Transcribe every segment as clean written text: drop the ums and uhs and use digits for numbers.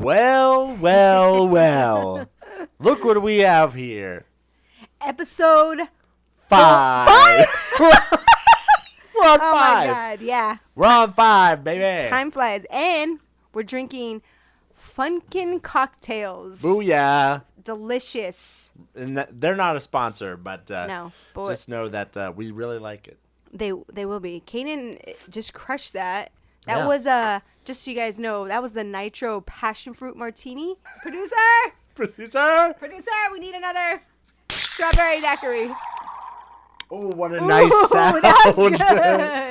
Well, well, well. Look what we have here. Episode 5. We're on 5. Oh my God, yeah. We're on 5, baby. Time flies. And we're drinking Funkin' cocktails. Booyah. Delicious. And they're not a sponsor, but, No, but just know that we really like it. They will be. Canaan just crushed that. That Yeah. was just so you guys know, that was the nitro passion fruit martini. Producer, we need another strawberry daiquiri. Oh, what a nice sound. That was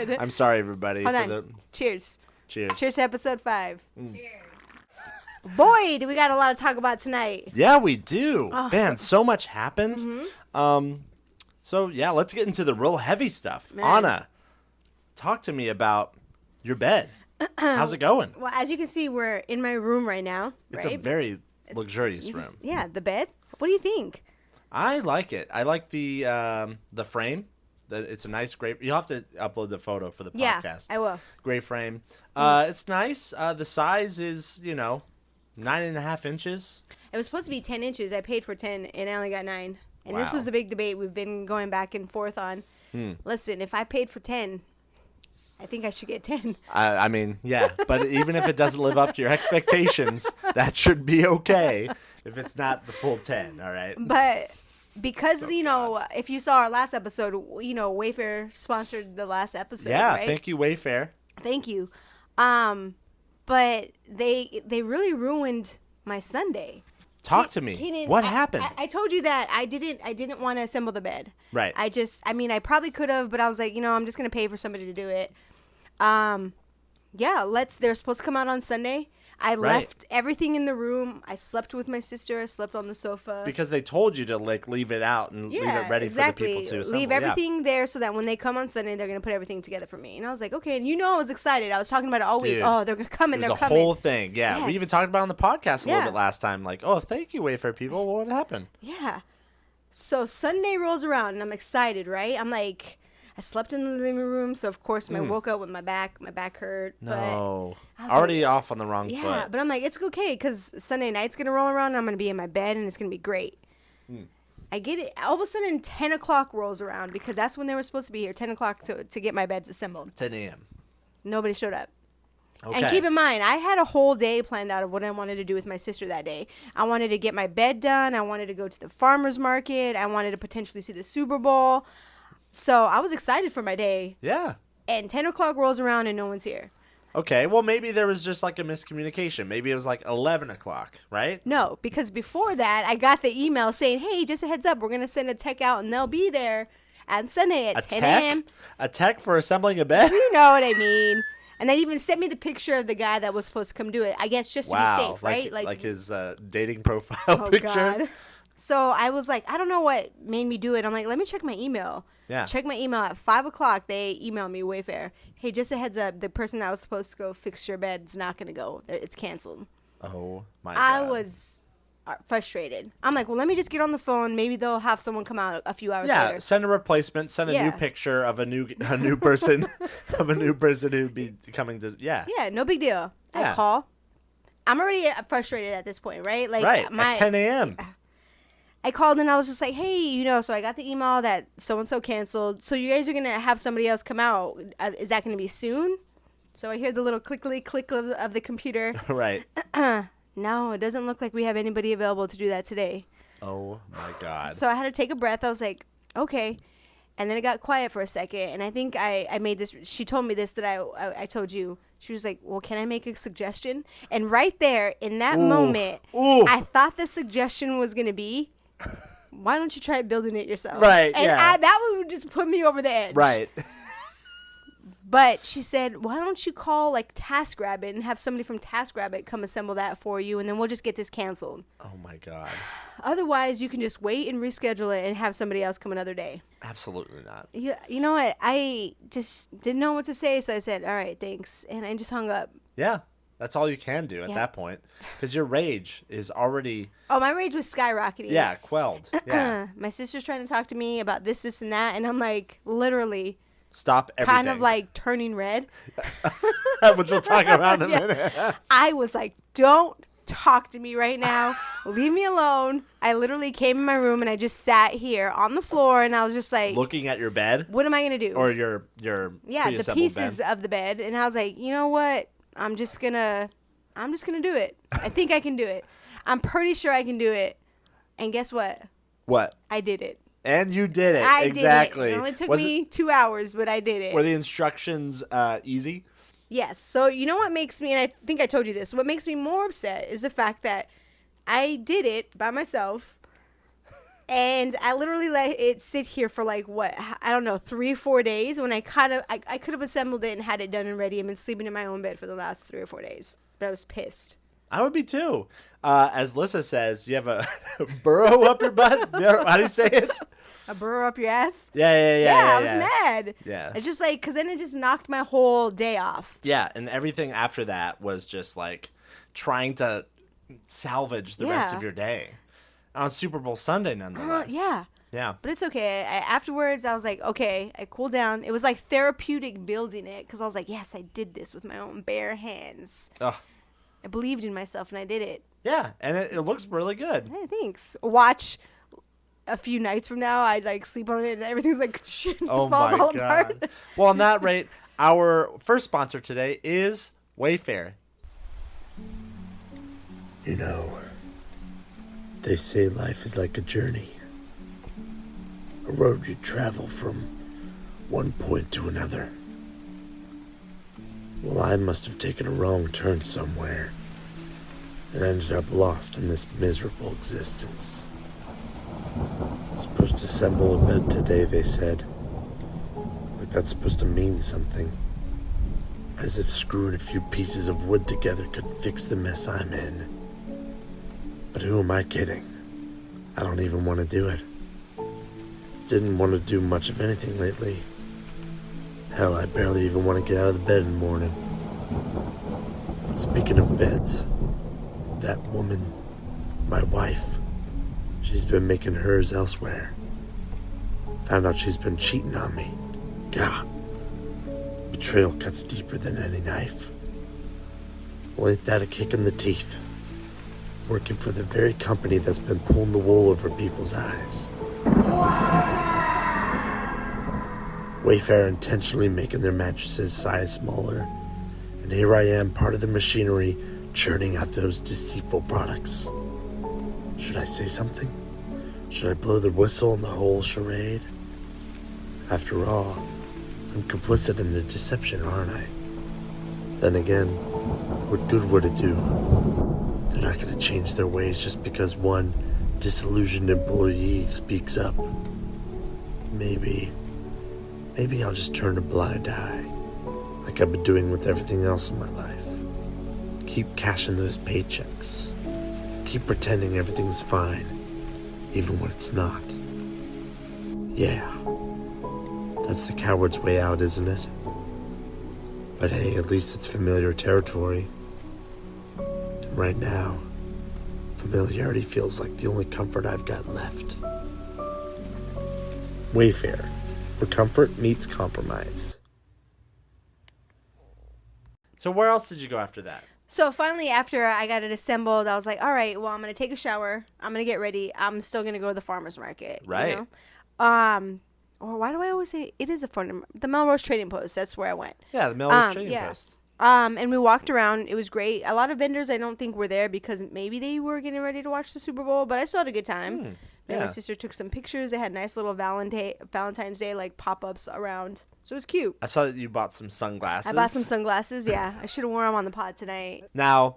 good. I'm sorry, everybody. Hold for on. the Cheers. Cheers. Cheers to episode 5. Cheers. Boy, do we got a lot to talk about tonight. Yeah, we do. Oh, Man, so much happened. Mm-hmm. So, yeah, let's get into the real heavy stuff. Man. Ana, talk to me about your bed. How's it going? Well, as you can see, we're in my room right now. It's right? a very luxurious You room. just- yeah, the bed. What do you think? I like it. I like the frame. That it's a nice gray. You'll have to upload the photo for the podcast. Yeah, I will. Gray frame. Yes. It's nice. The size is 9.5 inches. It was supposed to be 10 inches. I paid for 10, and I only got 9. And this Wow. was a big debate we've been going back and forth on. Listen, if I paid for 10, I think I should get 10. I mean, yeah, but even if it doesn't live up to your expectations, that should be okay if it's not the full 10, all right? But because, if you saw our last episode, Wayfair sponsored the last episode, Yeah, right? thank you, Wayfair. Thank you. But they really ruined my Sunday. Talk to me. Canaan, What happened? I told you that I didn't want to assemble the bed. Right. I probably could have, but I was like, I'm just going to pay for somebody to do it. They're supposed to come out on Sunday. I left everything in the room. I slept with my sister. I slept on the sofa. Because they told you to leave it out and leave it ready for the people to assemble. Leave everything there so that when they come on Sunday, they're going to put everything together for me. And I was like, okay. And I was excited. I was talking about it all week. Dude, Oh, they're coming. They're It was coming. a whole thing. Yeah. We Yes. even talked about it on the podcast a little Yeah. bit last time. Like, oh, thank you, Wayfair people. What happened? Yeah. So Sunday rolls around and I'm excited, right? I'm like, I slept in the living room, so of course I woke up with my back hurt. No. But Already off on the wrong yeah, foot. but I'm like, it's okay because Sunday night's going to roll around and I'm going to be in my bed and it's going to be great. I get it. All of a sudden 10 o'clock rolls around because that's when they were supposed to be here, 10 o'clock to get my bed assembled. 10 a.m. Nobody showed up. Okay. And keep in mind, I had a whole day planned out of what I wanted to do with my sister that day. I wanted to get my bed done. I wanted to go to the farmer's market. I wanted to potentially see the Super Bowl. So I was excited for my day. Yeah. And 10 o'clock rolls around and no one's here. Okay. Well, maybe there was just like a miscommunication. Maybe it was like 11 o'clock, right? No, because before that, I got the email saying, hey, just a heads up, we're going to send a tech out and they'll be there on Sunday at 10 a.m. A tech for assembling a bed? You know what I mean. And they even sent me the picture of the guy that was supposed to come do it. I guess just to be safe, right? Like his dating profile Oh, picture? God. So I was like, I don't know what made me do it. I'm like, let me check my email. Yeah. Check my email at 5 o'clock. They emailed me Wayfair. Hey, just a heads up. The person that was supposed to go fix your bed is not going to go. It's canceled. Oh, my God. I was frustrated. I'm like, well, let me just get on the phone. Maybe they'll have someone come out a few hours later. Send a replacement. Send a new picture of a new person, of a new person who'd be coming to, Yeah, no big deal. Yeah. I call. I'm already frustrated at this point, right? Like at 10 a.m. I called and I was just like, hey, so I got the email that so-and-so canceled. So you guys are going to have somebody else come out. Is that going to be soon? So I hear the little click of the computer. Right. No, it doesn't look like we have anybody available to do that today. Oh, my God. So I had to take a breath. I was like, okay. And then it got quiet for a second. And I think I made this. She told me this that I told you. She was like, well, can I make a suggestion? And right there in that moment, I thought the suggestion was going to be, why don't you try building it yourself? Right, and yeah. That would just put me over the edge. Right. But she said, why don't you call TaskRabbit and have somebody from TaskRabbit come assemble that for you, and then we'll just get this canceled. Oh, my God. Otherwise, you can just wait and reschedule it and have somebody else come another day. Absolutely not. Yeah, you know what? I just didn't know what to say, so I said, all right, thanks. And I just hung up. Yeah. That's all you can do at that point. Because your rage is already... Oh, my rage was skyrocketing. Yeah, quelled. Yeah. My sister's trying to talk to me about this, and that, and I'm literally... Stop everything. Kind of turning red. Which we'll talk about in a minute. I was like, don't talk to me right now. Leave me alone. I literally came in my room and I just sat here on the floor and I was just like, looking at your bed, what am I going to do? or your the pieces bed. of the bed. And I was like, you know what? I'm just going to do it. I think I can do it. I'm pretty sure I can do it. And guess what? What? I did it. And you did it. I exactly. did it. It only took me 2 hours, but I did it. Were the instructions easy? Yes. So you know what makes me, and I think I told you this, what makes me more upset is the fact that I did it by myself. And I literally let it sit here for like, what, I don't know, 3 or 4 days when I could have assembled it and had it done and ready and been sleeping in my own bed for the last 3 or 4 days. But I was pissed. I would be too. As Lissa says, you have a burrow up your butt? How do you say it? A burrow up your ass? Yeah, I was mad. Yeah. It's just like, because then it just knocked my whole day off. Yeah, and everything after that was just like trying to salvage the rest of your day. On Super Bowl Sunday, nonetheless. Yeah. Yeah. But it's okay. Afterwards, I was like, okay, I cooled down. It was like therapeutic building it because I was like, yes, I did this with my own bare hands. Ugh. I believed in myself and I did it. Yeah, and it looks really good. Hey, thanks. Watch a few nights from now, I like sleep on it and everything's like shit, Oh falls my all God. apart. Well, on that rate, our first sponsor today is Wayfair. You know, they say life is like a journey. A road you travel from one point to another. Well, I must have taken a wrong turn somewhere and ended up lost in this miserable existence. Supposed to assemble a bed today, they said. Like that's supposed to mean something. As if screwing a few pieces of wood together could fix the mess I'm in. But who am I kidding? I don't even want to do it. Didn't want to do much of anything lately. Hell, I barely even want to get out of the bed in the morning. Speaking of beds, that woman, my wife, she's been making hers elsewhere. Found out she's been cheating on me. God, betrayal cuts deeper than any knife. Well, ain't that a kick in the teeth? Working for the very company that's been pulling the wool over people's eyes. Wayfair intentionally making their mattresses size smaller, and here I am, part of the machinery, churning out those deceitful products. Should I say something? Should I blow the whistle on the whole charade? After all, I'm complicit in the deception, aren't I? Then again, what good would it do? They're not going to change their ways just because one disillusioned employee speaks up. Maybe I'll just turn a blind eye, like I've been doing with everything else in my life. Keep cashing those paychecks. Keep pretending everything's fine, even when it's not. Yeah, that's the coward's way out, isn't it? But hey, at least it's familiar territory. And right now, familiarity feels like the only comfort I've got left. Wayfair, where comfort meets compromise. So where else did you go after that? So finally, after I got it assembled, I was like, all right, well, I'm going to take a shower. I'm going to get ready. I'm still going to go to the farmer's market. Right. You know? Or why do I always say it is a farm? The Melrose Trading Post. That's where I went. Yeah, the Melrose Trading Post. And we walked around. It was great. A lot of vendors I don't think were there because maybe they were getting ready to watch the Super Bowl, but I still had a good time. Me and my sister took some pictures. They had nice little Valentine's Day like pop-ups around. So it was cute. I saw that you bought some sunglasses. I bought some sunglasses, yeah. I should have worn them on the pod tonight. Now,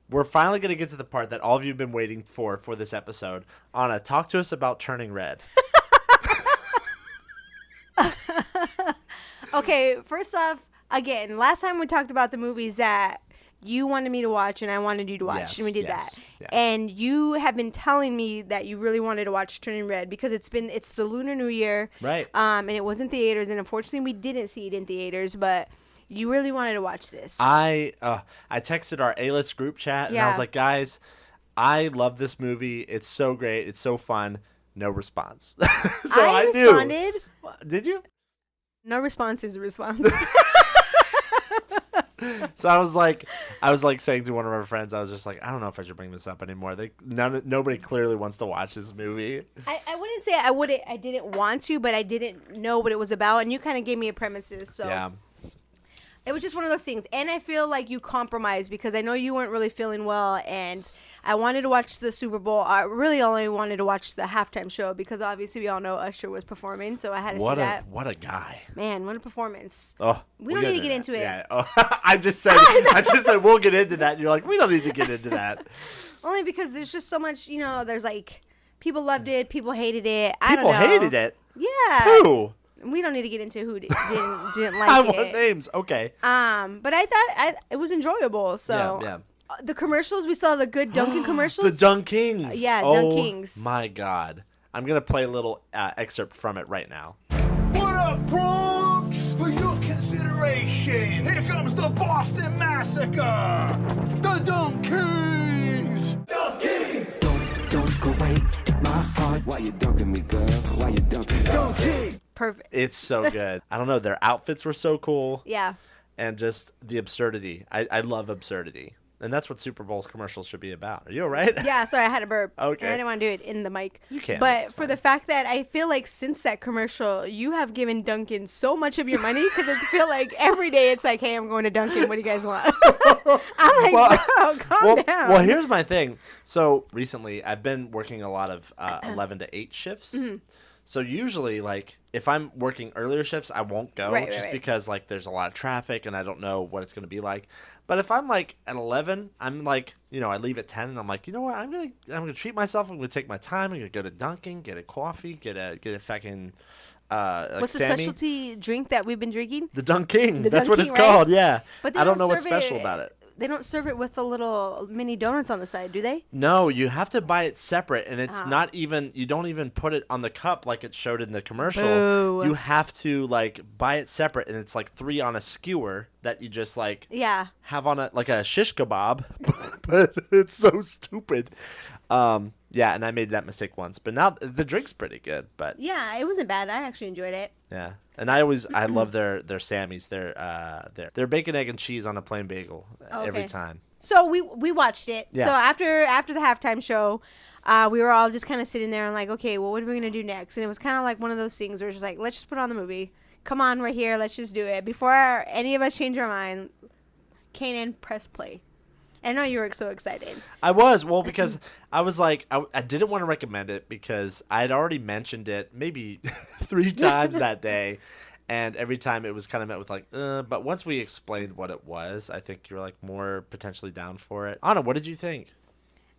we're finally going to get to the part that all of you have been waiting for this episode. Ana, talk to us about turning red. Okay, first off, again, last time we talked about the movies that you wanted me to watch and I wanted you to watch, Yes, and we did yes, that. yeah. And you have been telling me that you really wanted to watch Turning Red because it's the Lunar New Year, Right. And it was in theaters, and unfortunately we didn't see it in theaters, but you really wanted to watch this. I texted our A-list group chat, and I was like, guys, I love this movie. It's so great. It's so fun. No response. So I responded. Did you? No response is a response. So I was like saying to one of our friends, I was just like, I don't know if I should bring this up anymore. Nobody clearly wants to watch this movie. I wouldn't say I didn't want to, but I didn't know what it was about, and you kind of gave me a premises, so Yeah. It was just one of those things. And I feel like you compromised because I know you weren't really feeling well, and I wanted to watch the Super Bowl. I really only wanted to watch the halftime show because obviously we all know Usher was performing, so I had to see that. What a guy. Man, what a performance. Oh, we don't need to get into it. Yeah. Oh, I just said we'll get into that. And you're like, we don't need to get into that. Only because there's just so much, there's like, people loved it, people hated it. I don't know. People hated it? Yeah. Who? We don't need to get into who didn't like I it. want names. Okay. But I thought it was enjoyable. So yeah. The commercials, we saw the good Dunkin' commercials. The Dunkings. Yeah, Dunkings. Dunkings. My God. I'm going to play a little excerpt from it right now. What up, Bronx? For your consideration, here comes the Boston Massacre. The Dunkings. Dunkings. Don't go away. My heart. Why you dunking me, girl? Why you dunking me? Dunkings. Perfect. It's so good. I don't know. Their outfits were so cool. Yeah. And just the absurdity. I love absurdity. And that's what Super Bowl commercials should be about. Are you all right? Yeah, sorry, I had a burp. Okay. And I didn't want to do it in the mic. You can. But for the fact that I feel like since that commercial, you have given Dunkin' so much of your money because I feel like every day it's like, hey, I'm going to Dunkin'. What do you guys want? I'm like, bro, calm down. Well, here's my thing. So recently, I've been working a lot of 11 to 8 shifts. Mm-hmm. So usually, like, if I'm working earlier shifts, I won't go right. because, like, there's a lot of traffic and I don't know what it's going to be like. But if I'm, like, at 11, I'm, like, I leave at 10 and I'm like, you know what? I'm gonna treat myself. I'm going to take my time. I'm going to go to Dunkin', get a coffee, get a fucking, what's the specialty drink that we've been drinking? The Dunkin'. The That's Dunkin', what it's right? called, yeah. But I don't know what's special about it. They don't serve it with the little mini donuts on the side, do they? No, you have to buy it separate, and it's not even, you don't even put it on the cup like it showed in the commercial. Boo. You have to, like, buy it separate, and it's, like, 3 on a skewer that you just, like, have on like a shish kebab, but it's so stupid. Yeah, and I made that mistake once, but now the drink's pretty good, but. Yeah, it wasn't bad. I actually enjoyed it. Yeah, and I love their Sammys, their bacon, egg, and cheese on a plain bagel every time. So we watched it. Yeah. So after the halftime show, we were all just kind of sitting there and like, okay, well, what are we gonna do next? And it was kind of like one of those things where it's just like, let's just put on the movie. Come on, we're here. Let's just do it. Before any of us change our mind, Canaan, press play. I know you were so excited. I was. Well, because I was like, I didn't want to recommend it because I had already mentioned it maybe 3 times that day. And every time it was kind of met with like, but once we explained what it was, I think you were like more potentially down for it. Ana, what did you think?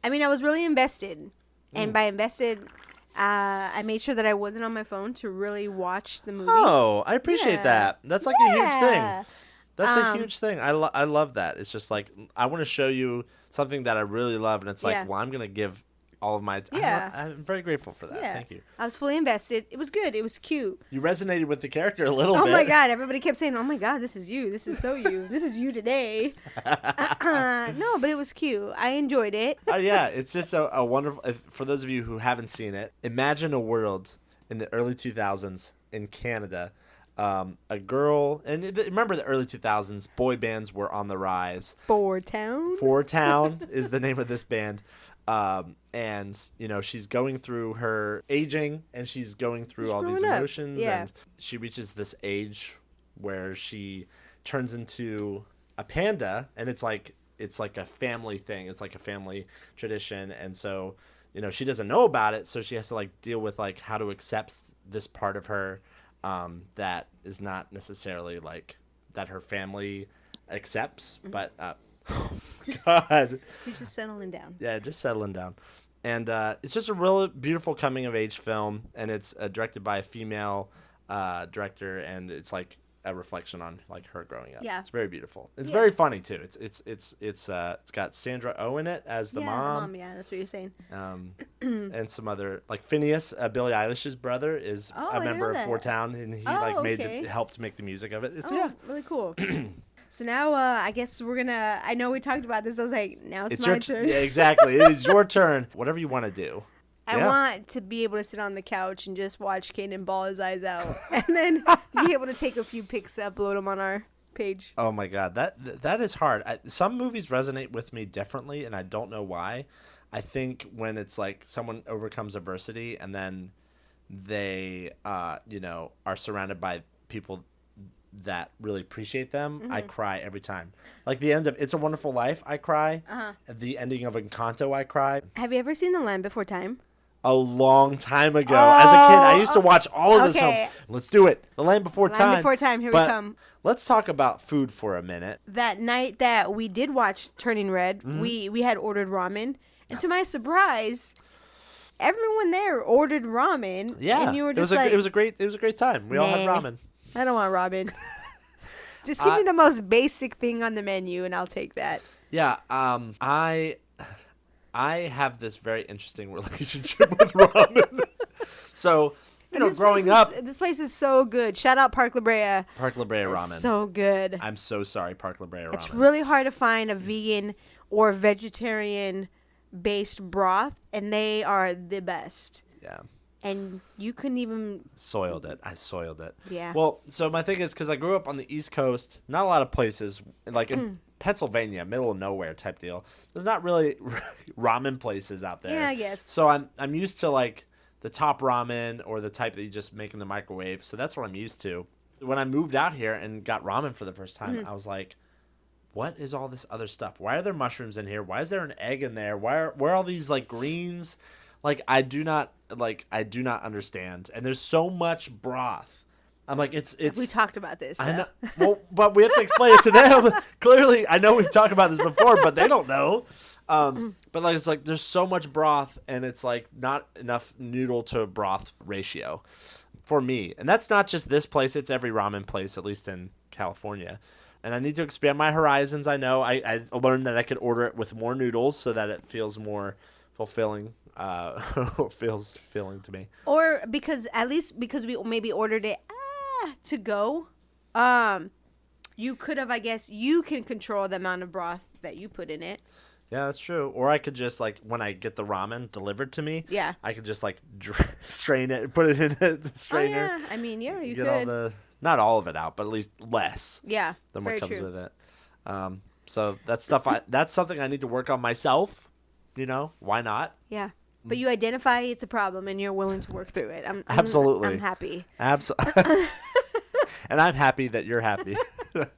I mean, I was really invested. And by invested, I made sure that I wasn't on my phone to really watch the movie. Oh, I appreciate that. That's like a huge thing. That's a huge thing. I love that. It's just like, I want to show you something that I really love. And it's like, well, I'm going to give all of my time. Yeah. I'm very grateful for that. Yeah. Thank you. I was fully invested. It was good. It was cute. You resonated with the character a little bit. Oh, my God. Everybody kept saying, oh, my God, this is you. This is so you. This is you today. No, but it was cute. I enjoyed it. Yeah. It's just a wonderful, for those of you who haven't seen it, imagine a world in the early 2000s in Canada. A girl, and remember the early 2000s, boy bands were on the rise. Four Town is the name of this band. And, she's going through her aging and she's going through all these emotions. Yeah. And she reaches this age where she turns into a panda, and it's like a family thing. It's like a family tradition. And so, she doesn't know about it. So she has to like deal with like how to accept this part of her. That is not necessarily like that her family accepts, but oh God, she's just settling down. Yeah, just settling down, and it's just a real beautiful coming of age film, and it's directed by a female director, and it's like a reflection on like her growing up. Yeah, it's very beautiful. It's very funny too. It's got Sandra Oh in it as the mom. Yeah, that's what you're saying. And some other like Phineas, Billie Eilish's brother, is a member of Four Town, and he helped make the music of it. It's really cool. So now I guess we're gonna. I know we talked about this. I was like, now it's my turn. Yeah, exactly. It is your turn. Whatever you want to do. I want to be able to sit on the couch and just watch Canaan ball his eyes out, and then be able to take a few pics, upload them on our page. Oh my God, that is hard. Some movies resonate with me differently, and I don't know why. I think when it's like someone overcomes adversity and then they, are surrounded by people that really appreciate them, I cry every time. Like the end of It's a Wonderful Life, I cry. At the ending of Encanto, I cry. Have you ever seen The Land Before Time? A long time ago. As a kid, I used to watch all of those films. Let's do it. The Land Before Time. Land Before Time, here we come. Let's talk about food for a minute. That night that we did watch Turning Red, we had ordered ramen. And to my surprise, everyone there ordered ramen. Yeah. And you were it was a great time. We all had ramen. I don't want ramen. Just give me the most basic thing on the menu and I'll take that. Yeah, I have this very interesting relationship with ramen. So, growing up, this place is so good. Shout out Park La Brea. Park La Brea ramen. It's so good. I'm so sorry, Park La Brea ramen. It's really hard to find a vegan or vegetarian based broth, and they are the best. Yeah. And you couldn't even... I soiled it. Yeah. Well, so my thing is, because I grew up on the East Coast, not a lot of places, like in Pennsylvania, middle of nowhere type deal, there's not really ramen places out there. Yeah, I guess. So I'm used to like the top ramen or the type that you just make in the microwave. So that's what I'm used to. When I moved out here and got ramen for the first time, I was like, what is all this other stuff? Why are there mushrooms in here? Why is there an egg in there? Where are all these like greens? Like I do not understand. And there's so much broth. I'm like, it's. We talked about this. I know. Well, but we have to explain it to them. Clearly, I know we've talked about this before, but they don't know. But like, it's like there's so much broth, and it's like not enough noodle to broth ratio for me. And that's not just this place; it's every ramen place, at least in California. And I need to expand my horizons. I know. I learned that I could order it with more noodles so that it feels more fulfilling. Feels filling to me. Or because we maybe ordered it to go, you could have, I guess, you can control the amount of broth that you put in it. Yeah, that's true. Or I could just like when I get the ramen delivered to me, I could just like strain it, put it in the strainer. Oh, yeah. I mean, yeah, you get could. Not all of it out, but at least less. Yeah, than what comes true. with it. So that's something I need to work on myself. Why not? Yeah. But you identify it's a problem and you're willing to work through it. Absolutely. I'm happy. Absolutely. And I'm happy that you're happy. But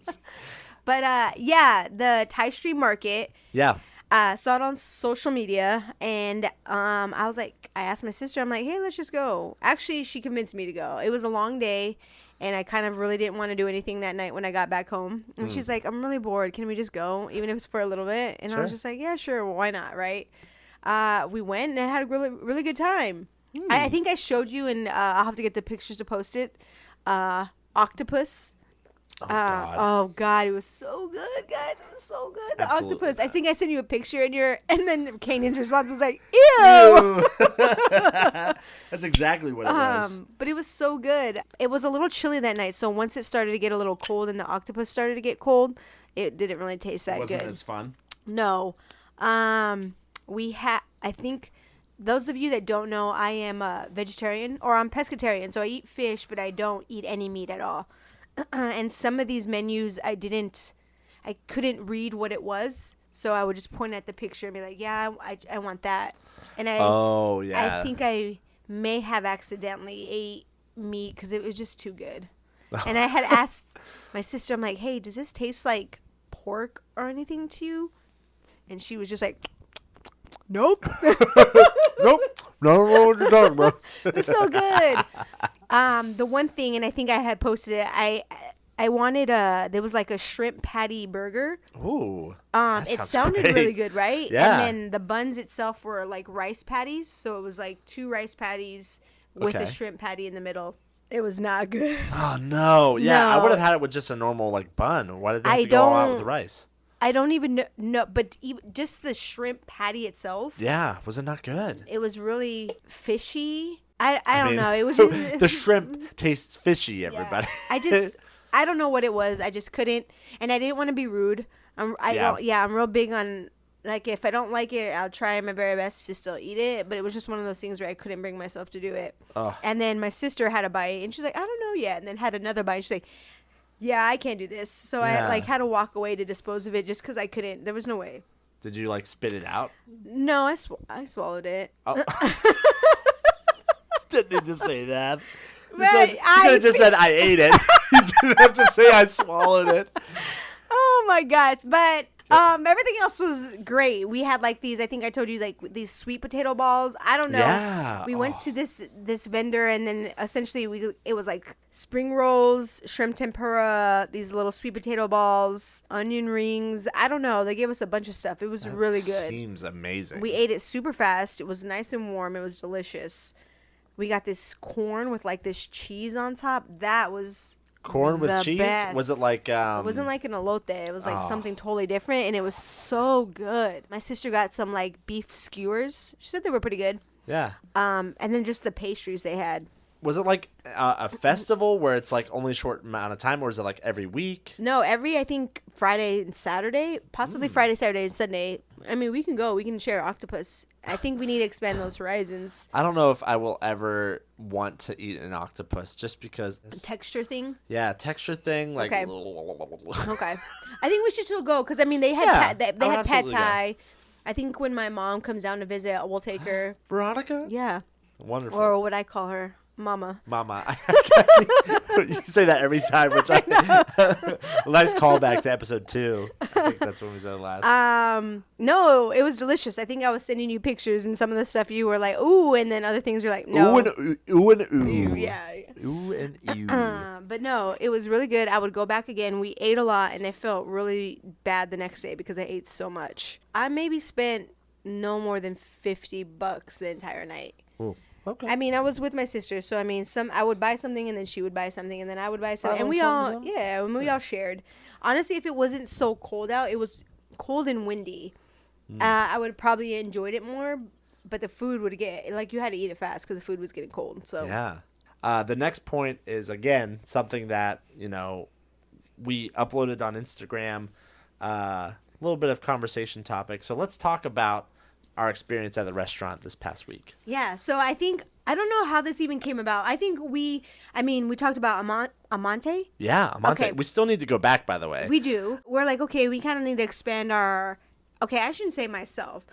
the Thai street market. Yeah. Saw it on social media, and I was like, I asked my sister, I'm like, hey, let's just go. Actually, she convinced me to go. It was a long day, and I kind of really didn't want to do anything that night when I got back home. And she's like, I'm really bored. Can we just go, even if it's for a little bit? And I was just like, yeah, sure. Well, why not, right? We went and had a really, really good time. I think I showed you, and I'll have to get the pictures to post it. Octopus. Oh God, it was so good, guys. It was so good. The Absolutely octopus. not. I think I sent you a picture, and then Kanan's response was like, "Ew." That's exactly what it was. But it was so good. It was a little chilly that night, so once it started to get a little cold and the octopus started to get cold, it didn't really taste that Wasn't good. as fun. No. I think those of you that don't know, I am a vegetarian, or I'm pescatarian, so I eat fish, but I don't eat any meat at all. And some of these menus, I couldn't read what it was, so I would just point at the picture and be like, yeah, I want that. And I think I may have accidentally ate meat because it was just too good. And I had asked my sister, I'm like, hey, does this taste like pork or anything to you? And she was just like, nope. Nope. No, what you're talking about. It's so good. The one thing, and I think I had posted it, I wanted there was like a shrimp patty burger. Ooh. It sounded really good, right? Yeah. And then the buns itself were like rice patties, so it was like 2 rice patties with a shrimp patty in the middle. It was not good. Oh no. Yeah, No. I would have had it with just a normal like bun. Why did they have to go all out with the rice? I don't even know, but just the shrimp patty itself. Yeah, was it not good? It was really fishy. I don't know. It was just the shrimp tastes fishy, everybody. Yeah. I don't know what it was. I just couldn't, and I didn't want to be rude. I'm real big on, like, if I don't like it, I'll try my very best to still eat it. But it was just one of those things where I couldn't bring myself to do it. And then my sister had a bite, and she's like, I don't know yet. And then had another bite, and she's like, Yeah, I can't do this. So Yeah. I like had to walk away to dispose of it just because I couldn't. There was no way. Did you like spit it out? No, I swallowed it. Oh. Didn't need to say that. You But could have just said I ate it. You didn't have to say I swallowed it. Oh my gosh. But everything else was great. We had like these, I think I told you, like these sweet potato balls. I don't know. Yeah. We went to this vendor, and then essentially it was like spring rolls, shrimp tempura, these little sweet potato balls, onion rings. I don't know. They gave us a bunch of stuff. It was really good. Seems amazing. We ate it super fast. It was nice and warm. It was delicious. We got this corn with like this cheese on top. That was corn with the cheese? best. Was it like It wasn't like an elote. It was like something totally different, and it was so good. My sister got some like beef skewers. She said they were pretty good. Yeah. And then just the pastries they had. Was it like a festival where it's like only a short amount of time, or is it like every week? No, I think Friday and Saturday, possibly Friday, Saturday, and Sunday. I mean, we can go. We can share octopus. I think we need to expand those horizons. I don't know if I will ever want to eat an octopus just because. Texture thing. Yeah, texture thing. Like. Okay. Okay. I think we should still go because I mean they had Yeah, they I would had pad absolutely go. thai. I think when my mom comes down to visit, we'll take her. Veronica? Yeah. Wonderful. Or what I call her, Mama. Mama. You say that every time, which I nice callback to episode 2. I think that's when we said it last. No, it was delicious. I think I was sending you pictures, and some of the stuff you were like, ooh, and then other things were like, no. Ooh and ooh. Ooh and ooh. Ew, yeah. Ooh and ooh. But no, it was really good. I would go back again. We ate a lot, and I felt really bad the next day because I ate so much. I maybe spent no more than $50 the entire night. Ooh. Okay. I mean, I was with my sister, so I mean, I would buy something, and then she would buy something, and then I would buy something, and we all, we all shared. Honestly, if it wasn't so cold out, it was cold and windy. I would probably enjoyed it more, but the food would get like you had to eat it fast because the food was getting cold. So yeah. The next point is again something that we uploaded on Instagram. A little bit of conversation topic. So let's talk about our experience at the restaurant this past week. Yeah, so I don't know how this even came about. I think we talked about Amante. Yeah, Amante. Okay. We still need to go back, by the way. We do. We're like, okay, we kind of need to expand okay, I shouldn't say myself.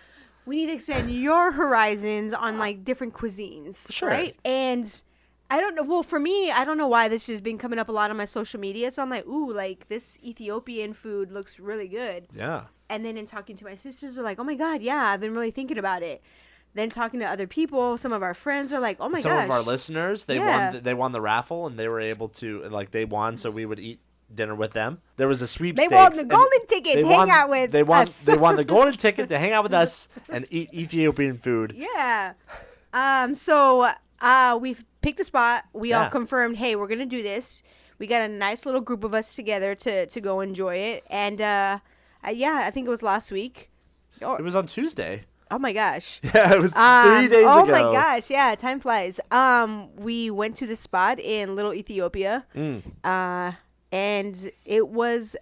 We need to expand your horizons on like different cuisines, Sure. right? And I don't know. Well, for me, I don't know why this has been coming up a lot on my social media. So I'm like, ooh, like this Ethiopian food looks really good. Yeah. And then in talking to my sisters, they're like, oh my God, yeah, I've been really thinking about it. Then talking to other people, some of our friends are like, oh my gosh. Some of our listeners, they Yeah. won the raffle, and they were able to, like, they won, so we would eat dinner with them. There was a They sweepstakes. won the and golden ticket to hang out with us. They won the golden ticket to hang out with us and eat Ethiopian food. Yeah. So we've picked a spot. We all Yeah. confirmed, hey, we're going to do this. We got a nice little group of us together to go enjoy it. And I think it was last week. It was on Tuesday. Oh my gosh. Yeah, it was 3 days oh ago. my gosh, yeah, time flies. We went to the spot in Little Ethiopia. And it was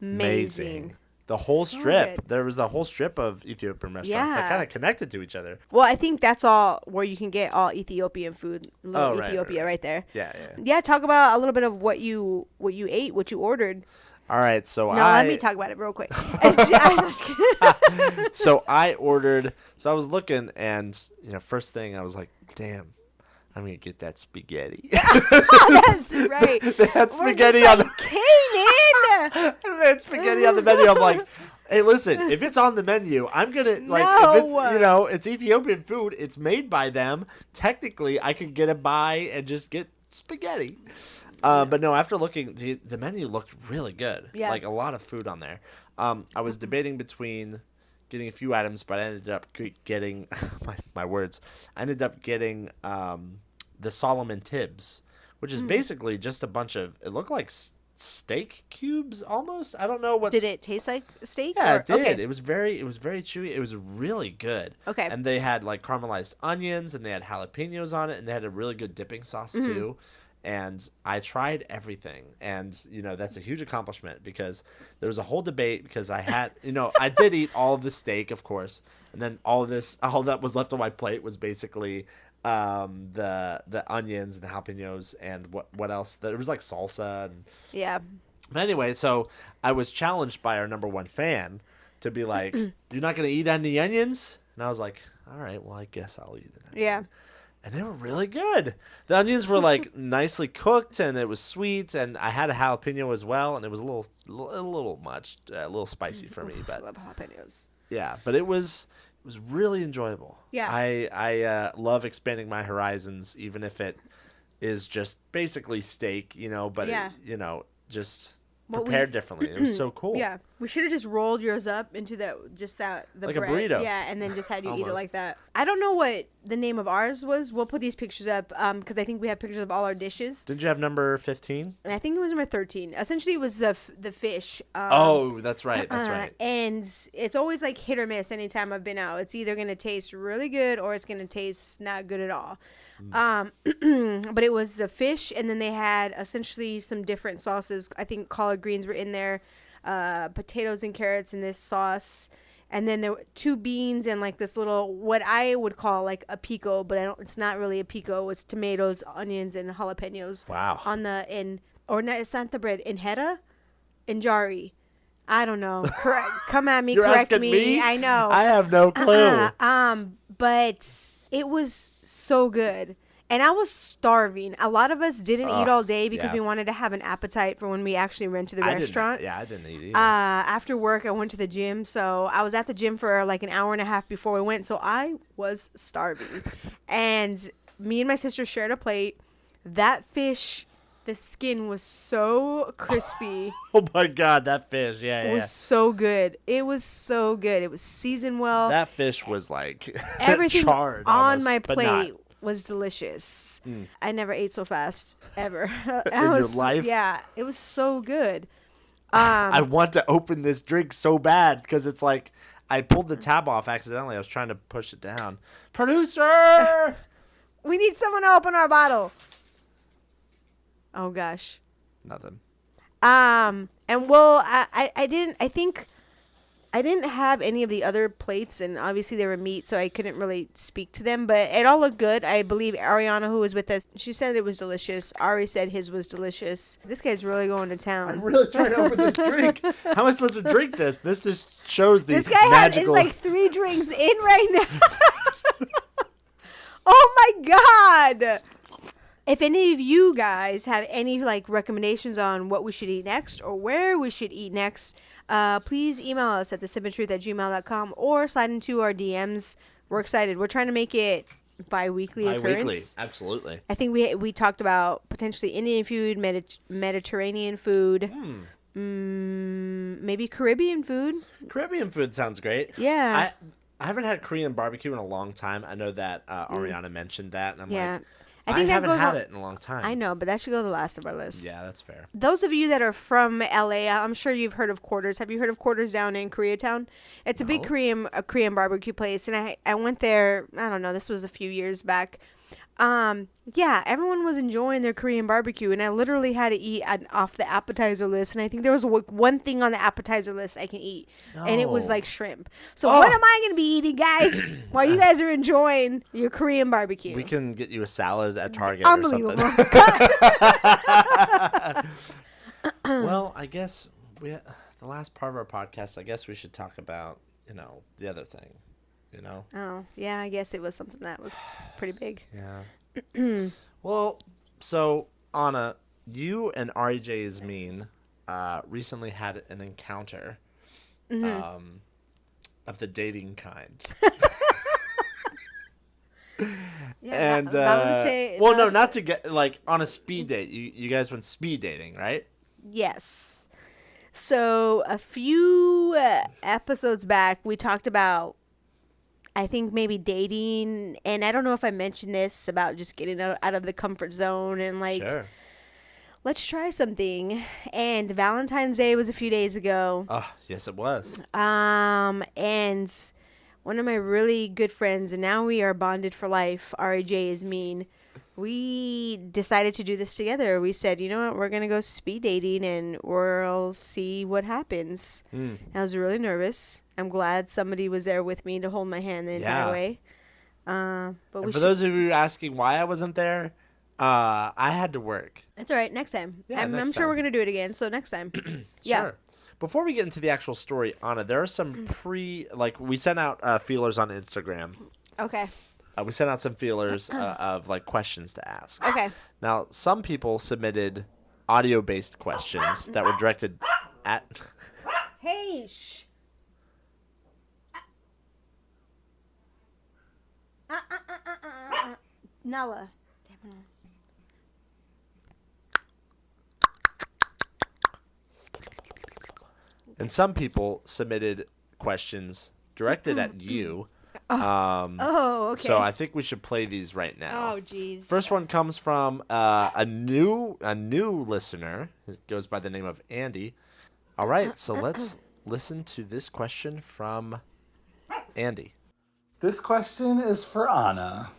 amazing. The whole So strip. good. There was a whole strip of Ethiopian restaurants that Yeah. kind of connected to each other. Well, I think that's all where you can get all Ethiopian food. Little right, Ethiopia right there. Yeah. Yeah, talk about a little bit of what you ate, what you ordered. All right, so No, let me talk about it real quick. So I ordered. So I was looking, and first thing I was like, "Damn, I'm gonna get that spaghetti." That's right. They had spaghetti on the Canaan. they had spaghetti on the menu. I'm like, "Hey, listen, if it's on the menu, I'm gonna like if No. it's it's Ethiopian food. It's made by them. Technically, I could get a buy and just get spaghetti." But no, after looking, the menu looked really good. Yeah. Like a lot of food on there. I was debating between getting a few items, but I ended up getting my words. I ended up getting the Solomon Tibbs, which is basically just a bunch of. It looked like steak cubes almost. I don't know what. Did it taste like steak? Yeah, or? it did. Okay. It was very chewy. It was really good. Okay. And they had like caramelized onions, and they had jalapenos on it, and they had a really good dipping sauce too. And I tried everything, and that's a huge accomplishment because there was a whole debate because I had I did eat all of the steak, of course, and then all that was left on my plate was basically the onions and the jalapenos and what else? There was like salsa and Yeah. But anyway, so I was challenged by our number one fan to be like, "You're not gonna eat any onions?" And I was like, "All right, well, I guess I'll eat an onion." Yeah. And they were really good. The onions were like nicely cooked, and it was sweet. And I had a jalapeno as well, and it was a little much, a little spicy for me. I But love jalapenos. yeah, but it was really enjoyable. Yeah. I love expanding my horizons, even if it is just basically steak, but Yeah. just What prepared differently. It was so cool. Yeah, we should have just rolled yours up into the Like a bread. burrito. Yeah, and then just had you eat it Almost. like that. I don't know what the name of ours was. We'll put these pictures up because I think we have pictures of all our dishes. Did you have number 15? And I think it was number 13. Essentially, it was the fish. Oh, that's right. That's right. And it's always like hit or miss anytime I've been out. It's either going to taste really good or it's going to taste not good at all. But it was the fish, and then they had essentially some different sauces. I think collard greens were in there, potatoes and carrots in this sauce. And then there were 2 beans and like this little, what I would call like a pico, but it's not really a pico. It's tomatoes, onions, and jalapenos. Wow. It's not the bread, injera? Injari. I don't know. Come at me, You're correct asking me. I know. I have no clue. But it was so good. And I was starving. A lot of us didn't eat all day because yeah. we wanted to have an appetite for when we actually went to the restaurant. I didn't eat either. After work, I went to the gym. So I was at the gym for like an hour and a half before we went. So I was starving. And me and my sister shared a plate. That fish, the skin was so crispy. Oh my God, that fish. Yeah, It was so good. It was so good. It was seasoned well. That fish was like Everything charred on almost, my but not. plate was delicious. I never ate so fast ever. In your life? Yeah, it was so good. I want to open this drink so bad because it's like I pulled the tab off accidentally. I was trying to push it down. Producer! We need someone to open our bottle. Oh gosh. Nothing. And well, I didn't have any of the other plates, and obviously they were meat, so I couldn't really speak to them, but it all looked good. I believe Ariana, who was with us, she said it was delicious. Ari said his was delicious. This guy's really going to town. I'm really trying to open this drink. How am I supposed to drink this? This just shows the This guy magical... is like 3 drinks in right now. Oh my God. If any of you guys have any like recommendations on what we should eat next or where we should eat next, please email us at thesippintruth@gmail.com or slide into our DMs. We're excited. We're trying to make it bi-weekly occurrence. Absolutely. I think we talked about potentially Indian food, Mediterranean food, maybe Caribbean food. Caribbean food sounds great. Yeah. I haven't had Korean barbecue in a long time. I know that Ariana mentioned that, and I'm Yeah. like, I I think that haven't goes had on- it in a long time. I know, but that should go to the last of our list. Yeah, that's fair. Those of you that are from LA, I'm sure you've heard of Quarters. Have you heard of Quarters down in Koreatown? It's a big Korean barbecue place, and I went there. I don't know. This was a few years back. Yeah, everyone was enjoying their Korean barbecue, and I literally had to eat off the appetizer list. And I think there was one thing on the appetizer list I can eat, and it was No. like shrimp. So what am I going to be eating, guys, while you guys are enjoying your Korean barbecue? We can get you a salad at Target or something. Unbelievable. Well, I guess the last part of our podcast, I guess we should talk about, the other thing, Oh, yeah, I guess it was something that was pretty big. Yeah. Well, so, Ana, you and Ari J is mean recently had an encounter of the dating kind. Yeah, And no, not to get like on a speed date. You guys went speed dating, right? Yes. So a few episodes back, we talked about, I think maybe dating, and I don't know if I mentioned this about just getting out of the comfort zone and like, Sure. let's try something. And Valentine's Day was a few days ago. Oh, yes, it was. And one of my really good friends, and now we are bonded for life, Ari J is mean. We decided to do this together. We said, you know what, we're going to go speed dating and we'll see what happens. I was really nervous. I'm glad somebody was there with me to hold my hand the entire way. But And for those of you asking why I wasn't there, I had to work. It's all right. Next time. Yeah, I'm next sure time. we're going to do it again. So next time. Sure. Before we get into the actual story, Ana, there are some we sent out feelers on Instagram. Okay. We sent out some feelers of like questions to ask. Okay. Now, some people submitted audio-based questions that were directed at. Hey, shh. Nala. Damn it. And some people submitted questions directed at you. Oh, okay. So I think we should play these right now. Oh, jeez. First one comes from a new listener. It goes by the name of Andy. All right, so let's listen to this question from Andy. This question is for Ana.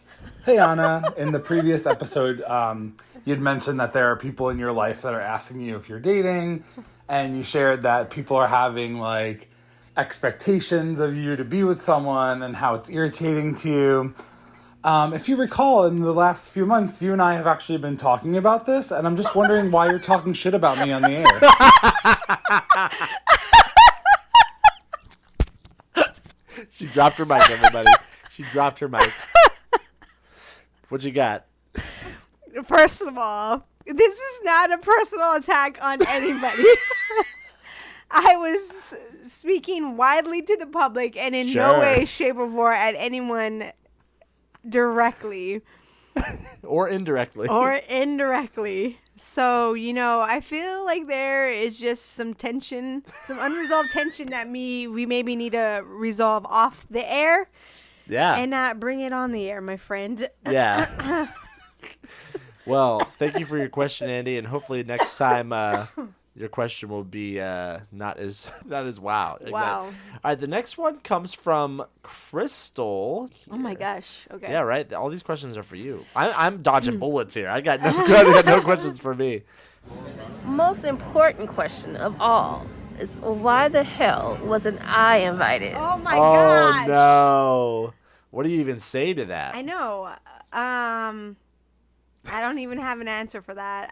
Hey, Ana. In the previous episode, you'd mentioned that there are people in your life that are asking you if you're dating, and you shared that people are having, like, expectations of you to be with someone and how it's irritating to you. If you recall, in the last few months, you and I have actually been talking about this, and I'm just wondering why you're talking shit about me on the air. She dropped her mic, everybody. She dropped her mic. What you got? First of all, this is not a personal attack on anybody. I was speaking widely to the public and in no Sure. way, shape, or form at anyone directly Or indirectly. or indirectly. So, I feel like there is just some tension, some unresolved tension that we maybe need to resolve off the air Yeah. and not bring it on the air, my friend. Yeah. Well, thank you for your question, Andy, and hopefully next time your question will be not as wow. Exactly. Wow. All right, the next one comes from Crystal. Oh my gosh. Okay. Yeah, right. All these questions are for you. I'm dodging bullets here. I got no questions for me. Most important question of all is why the hell wasn't I invited? Oh my Oh gosh. no! What do you even say to that? I know. I don't even have an answer for that.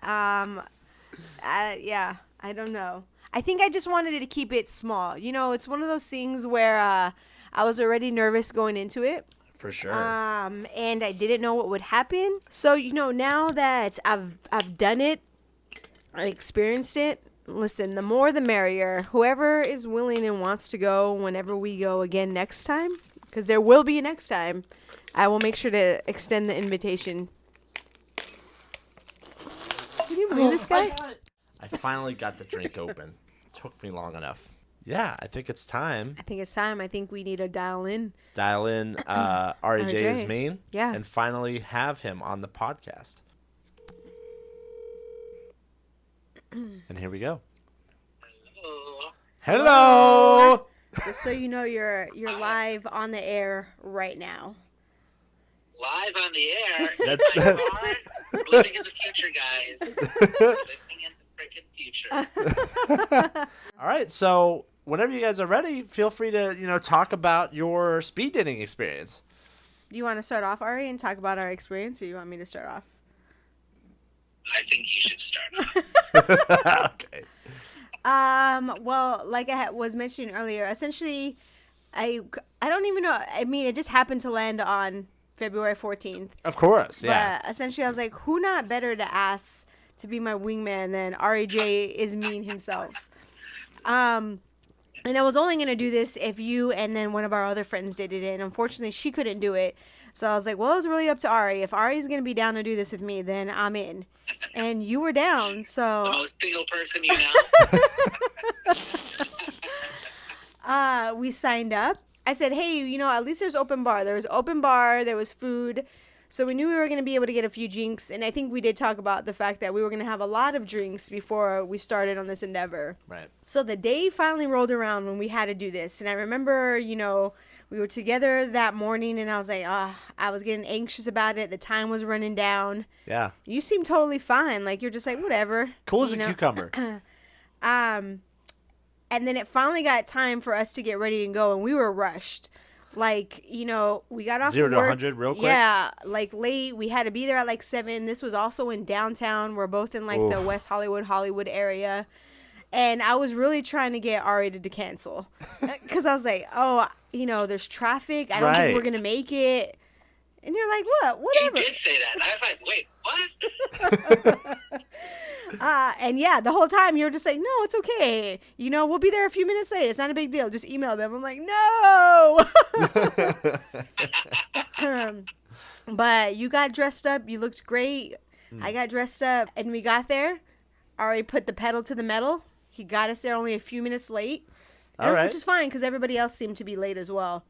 Yeah, I don't know. I think I just wanted to keep it small. It's one of those things where I was already nervous going into it. For sure. And I didn't know what would happen. So, now that I've done it, I experienced it. Listen, the more the merrier. Whoever is willing and wants to go whenever we go again next time, because there will be a next time, I will make sure to extend the invitation. Can you believe this guy? I finally got the drink open. It took me long enough. Yeah, I think it's time. I think it's time. I think we need to dial in. Dial in Ari J's main. Yeah. And finally have him on the podcast. And here we go. Hello. Just so you know, you're live on the air right now. Live on the air in my car. We're living in the future, guys. Living in the freaking future. All right, so whenever you guys are ready, feel free to, talk about your speed dating experience. Do you want to start off, Ari, and talk about our experience, or you want me to start off? I think you should start off. Okay. Well, like I was mentioning earlier, essentially, I don't even know. I mean, it just happened to land on February 14th. Of course, yeah. But essentially, I was like, who not better to ask to be my wingman than Ari J is mean himself. And I was only going to do this if you and then one of our other friends did it. And unfortunately, she couldn't do it. So I was like, well, it's really up to Ari. If Ari's going to be down to do this with me, then I'm in. And you were down, so... The most single person you know. We signed up. I said, hey, at least there's open bar. There was open bar. There was food. So we knew we were going to be able to get a few drinks. And I think we did talk about the fact that we were going to have a lot of drinks before we started on this endeavor. Right. So the day finally rolled around when we had to do this. And I remember, we were together that morning and I was like, I was getting anxious about it. The time was running down. Yeah. You seem totally fine. Like, you're just like, whatever. Cool as a cucumber. And then it finally got time for us to get ready and go, and we were rushed. Like, we got off 0 to work, 100 real quick? Yeah, like late. We had to be there at like 7. This was also in downtown. We're both in like the West Hollywood area. And I was really trying to get Ari to cancel. Because I was like, there's traffic. I don't think we're going to make it. And you're like, what? Whatever. You did say that. And I was like, wait, what? And yeah, the whole time you're just like, no, it's okay. We'll be there a few minutes late. It's not a big deal. Just email them. I'm like, no. But you got dressed up. You looked great. I got dressed up. And we got there. Ari put the pedal to the metal. He got us there only a few minutes late. All right. Which is fine because everybody else seemed to be late as well.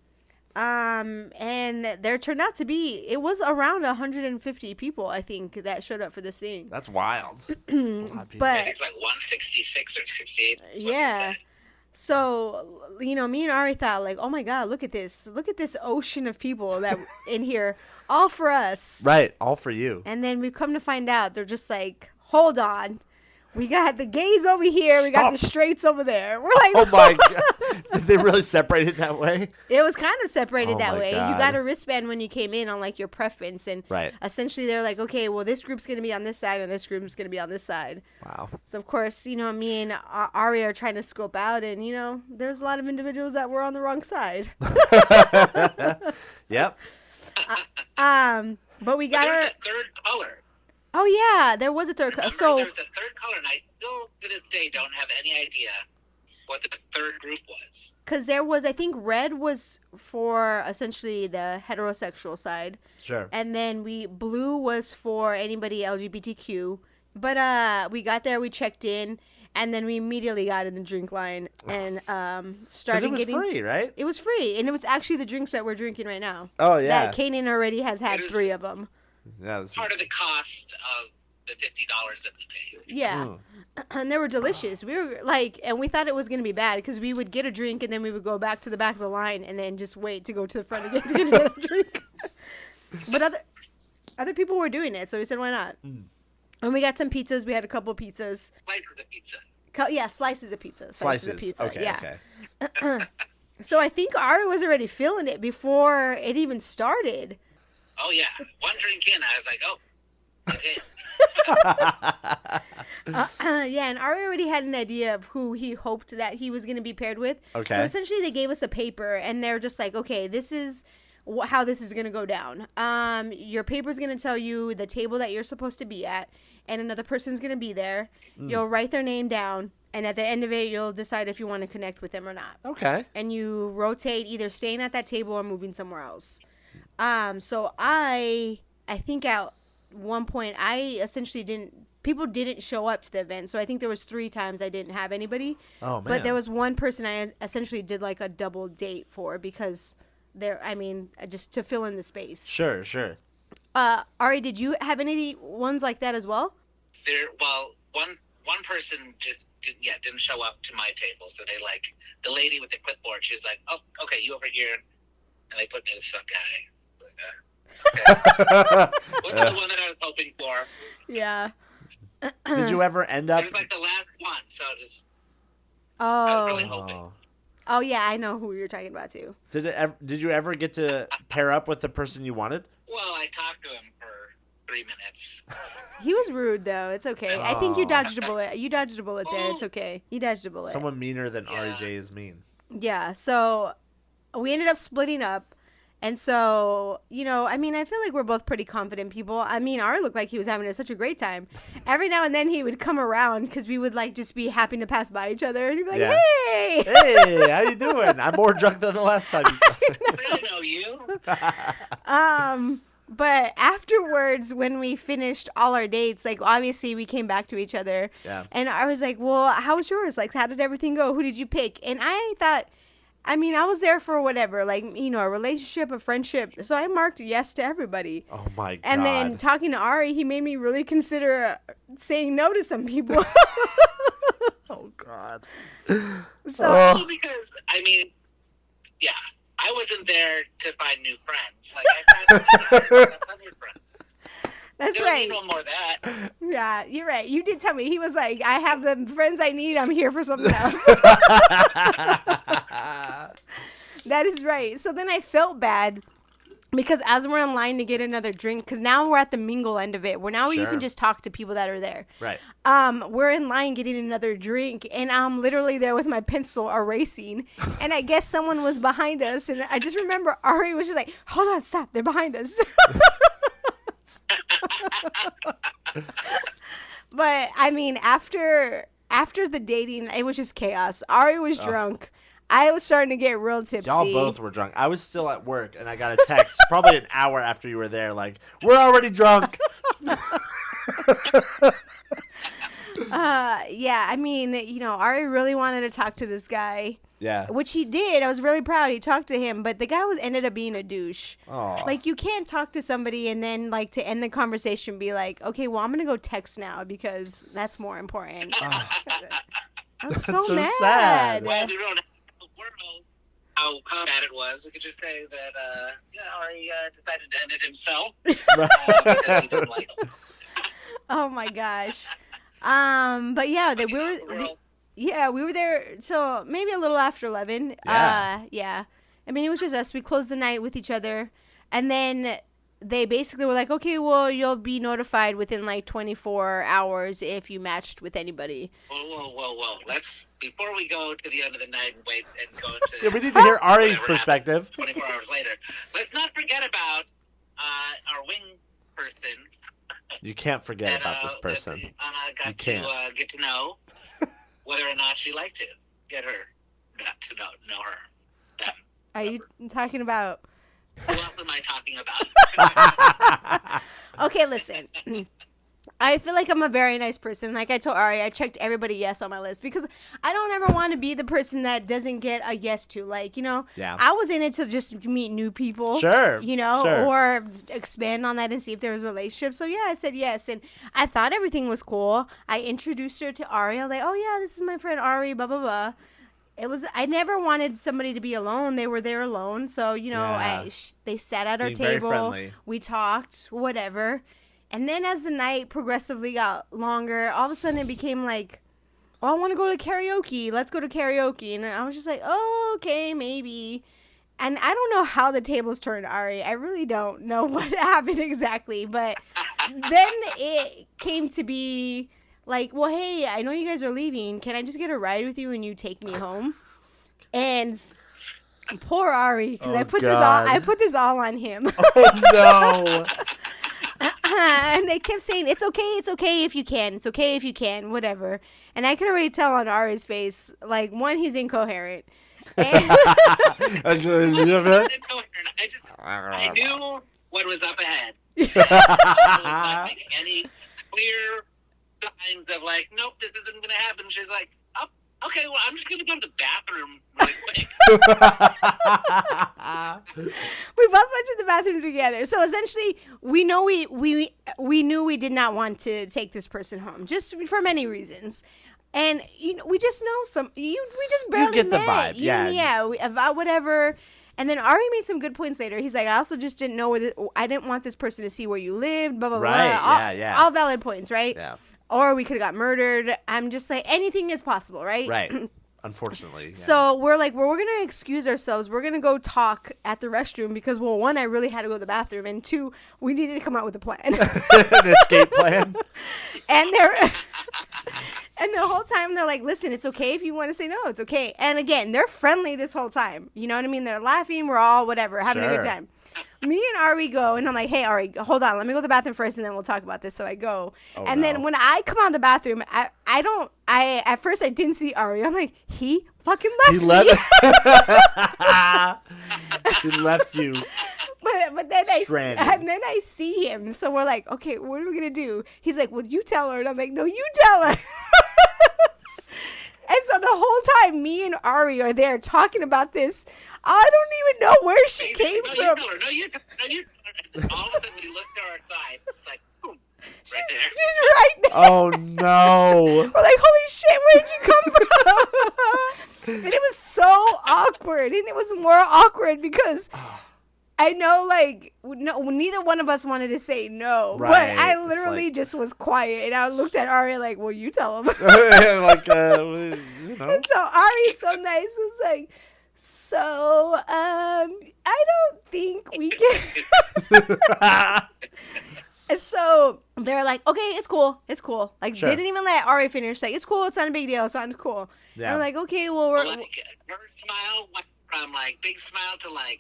And there turned out to be, it was around 150 people, I think, that showed up for this thing. That's wild. That's a lot of people. I think it's like 166 or 68. Yeah. So, me and Ari thought, like, oh my God, look at this. Look at this ocean of people that in here, all for us. Right. All for you. And then we've come to find out, they're just like, hold on. We got the gays over here. We got the straights over there. We're like, oh my God. Did they really separate it that way? It was kind of separated that way. God. You got a wristband when you came in on like your preference. And right. essentially they're like, okay, well, this group's going to be on this side and this group's going to be on this side. Wow. So, of course, me and Ari are trying to scope out. And, there's a lot of individuals that were on the wrong side. Yep. But we got our third color. Oh, yeah, there was a third color. So there was a third color, and I still, to this day, don't have any idea what the third group was. Because there was, I think, red was for essentially the heterosexual side. Sure. And then blue was for anybody LGBTQ. But we got there, we checked in, and then we immediately got in the drink line and started getting. It was free, right? It was free, and it was actually the drinks that we're drinking right now. Oh yeah. That Canaan already has had 3 of them. Yeah, part of the cost of the $50 that we paid. Yeah, and they were delicious. We were like, and we thought it was gonna be bad because we would get a drink and then we would go back to the back of the line and then just wait to go to the front again to get another drink. But other people were doing it, so we said, why not? And we got some pizzas. We had a couple pizzas. Slices of pizza. Slices of pizza. Slices of pizza. Okay. Yeah. Okay. So I think Ari was already feeling it before it even started. Oh, yeah. One drink in, I was like, yeah, and Ari already had an idea of who he hoped that he was going to be paired with. Okay. So essentially they gave us a paper, and they're just like, okay, this is how this is going to go down. Your paper's going to tell you the table that you're supposed to be at, and another person's going to be there. You'll write their name down, and at the end of it, you'll decide if you want to connect with them or not. Okay. And you rotate either staying at that table or moving somewhere else. So I think at one point people didn't show up to the event. So I think there was 3 times I didn't have anybody. Oh, man. But there was one person I essentially did like a double date for because just to fill in the space. Sure. Ari, did you have any ones like that as well? One person just didn't show up to my table. So they the lady with the clipboard, she's like, oh, okay, you over here. And they put me with some guy. Okay. Wasn't the one that I was hoping for. Yeah. Did you ever end up? It was the last one, so I was really hoping. Oh yeah, I know who you're talking about too. Did you ever get to pair up with the person you wanted? Well, I talked to him for 3 minutes. He was rude though. It's okay. I think you dodged a bullet. You dodged a bullet there. It's okay. You dodged a bullet. Someone meaner than Ari J is mean. Yeah. So we ended up splitting up. And so, I feel like we're both pretty confident people. Ari looked like he was having such a great time. Every now and then he would come around because we would just be happy to pass by each other. And he'd be like, hey! Hey, how you doing? I'm more drunk than the last time you saw me. I know you. But afterwards, when we finished all our dates, obviously we came back to each other. Yeah. And I was like, well, how was yours? How did everything go? Who did you pick? And I thought... I was there for whatever, a relationship, a friendship. So I marked yes to everybody. Oh, my God. And then talking to Ari, he made me really consider saying no to some people. Oh, God. So, because, I wasn't there to find new friends. I found new friends. That's Don't right. need no more of that. Yeah, you're right. You did tell me. He was like, I have the friends I need. I'm here for something else. That is right. So then I felt bad because as we're in line to get another drink, because now we're at the mingle end of it, where now you Sure. can just talk to people that are there. Right. We're in line getting another drink, and I'm literally there with my pencil erasing, and I guess someone was behind us, and I just remember Ari was just like, hold on, stop, they're behind us. But I mean, after the dating, it was just chaos. Ari was drunk. I was starting to get real tipsy. Y'all both were drunk. I was still at work, and I got a text probably an hour after you were there, like, we're already drunk. Yeah, I mean, Ari really wanted to talk to this guy. Yeah. Which he did. I was really proud. He talked to him, but the guy ended up being a douche. Aw. Like, you can't talk to somebody and then, like, to end the conversation, be like, okay, well, I'm going to go text now because that's more important. I was so so mad. sad. Well, we don't have the world how bad it was. We could just say that, Ari decided to end it himself. Because he didn't like him. Oh, my gosh. But yeah, we were there till maybe a little after 11. Yeah. I mean, it was just us. We closed the night with each other, and then they basically were like, okay, well, you'll be notified within like 24 hours if you matched with anybody. Whoa. Before we go to the end of the night and wait and go to... Yeah, we need to hear Ari's whatever perspective. happens 24 hours later. Let's not forget about our wing person. You can't forget about this person. That Ana got You can't. to get to know whether or not she liked to get her, not to know her. Them. Are you talking about... Who else am I talking about? Okay, listen. I feel like I'm a very nice person. Like I told Ari, I checked everybody yes on my list because I don't ever want to be the person that doesn't get a yes to. Like, Yeah. I was in it to just meet new people. Sure. Sure. Or just expand on that and see if there was a relationship. So, yeah, I said yes. And I thought everything was cool. I introduced her to Ari. I was like, oh, yeah, this is my friend Ari, blah, blah, blah. I never wanted somebody to be alone. They were there alone. So, Yeah. they sat at our Being very table. friendly. We talked, whatever. And then as the night progressively got longer, all of a sudden it became like, oh, I want to go to karaoke. Let's go to karaoke. And I was just like, oh, okay, maybe. And I don't know how the tables turned, Ari. I really don't know what happened exactly. But then it came to be like, well, hey, I know you guys are leaving. Can I just get a ride with you and you take me home? And poor Ari, because I put this all on him. Oh, no. And they kept saying, it's okay if you can, whatever. And I could already tell on Ari's face, like, one, he's incoherent. And I knew what was up ahead. I was not making any clear signs of like, nope, this isn't going to happen. She's like, oh, okay, well, I'm just going to go to the bathroom really quick. we both went to the bathroom together. So essentially, we know we knew we did not want to take this person home, just for many reasons. And we just know we just barely get the met. vibe, About whatever. And then Ari made some good points later. He's like, I also just didn't know I didn't want this person to see where you lived. Blah blah Right, blah. yeah. All valid points, right? Yeah. Or we could have got murdered. I'm just like, anything is possible, right? Right. Unfortunately. Yeah. So we're like, we're going to excuse ourselves. We're going to go talk at the restroom because, well, one, I really had to go to the bathroom. And two, we needed to come out with a plan. An escape plan. And and the whole time they're like, listen, it's okay if you want to say no. It's okay. And again, they're friendly this whole time. You know what I mean? They're laughing. We're all whatever, having a good time. Me and Ari go, and I'm like, hey, Ari, hold on. Let me go to the bathroom first, and then we'll talk about this. So I go. Then when I come out of the bathroom, at first I didn't see Ari. I'm like, he fucking left me. He left you. But then stranded. I see him. So we're like, okay, what are we going to do? He's like, well, you tell her. And I'm like, no, you tell her. And so the whole time, me and Ari are there talking about this. I don't even know where she came from. You tell her. No, you tell her. All of a sudden, we look to our side. It's like, boom, right there. She's right there. Oh, no. We're like, holy shit, where'd you come from? And it was so awkward. And it was more awkward because I know, like, neither one of us wanted to say no. Right. But I literally just was quiet. And I looked at Ari like, well, you tell him. Like, And so Ari's so nice. It's like, So, I don't think we can. And so they're like, okay, it's cool. It's cool. Like, Sure. they didn't even let Ari finish. Like, it's cool. It's not a big deal. It's cool. Yeah. And we're like, okay, well, we're. Like, her smile went from, like, big smile to, like,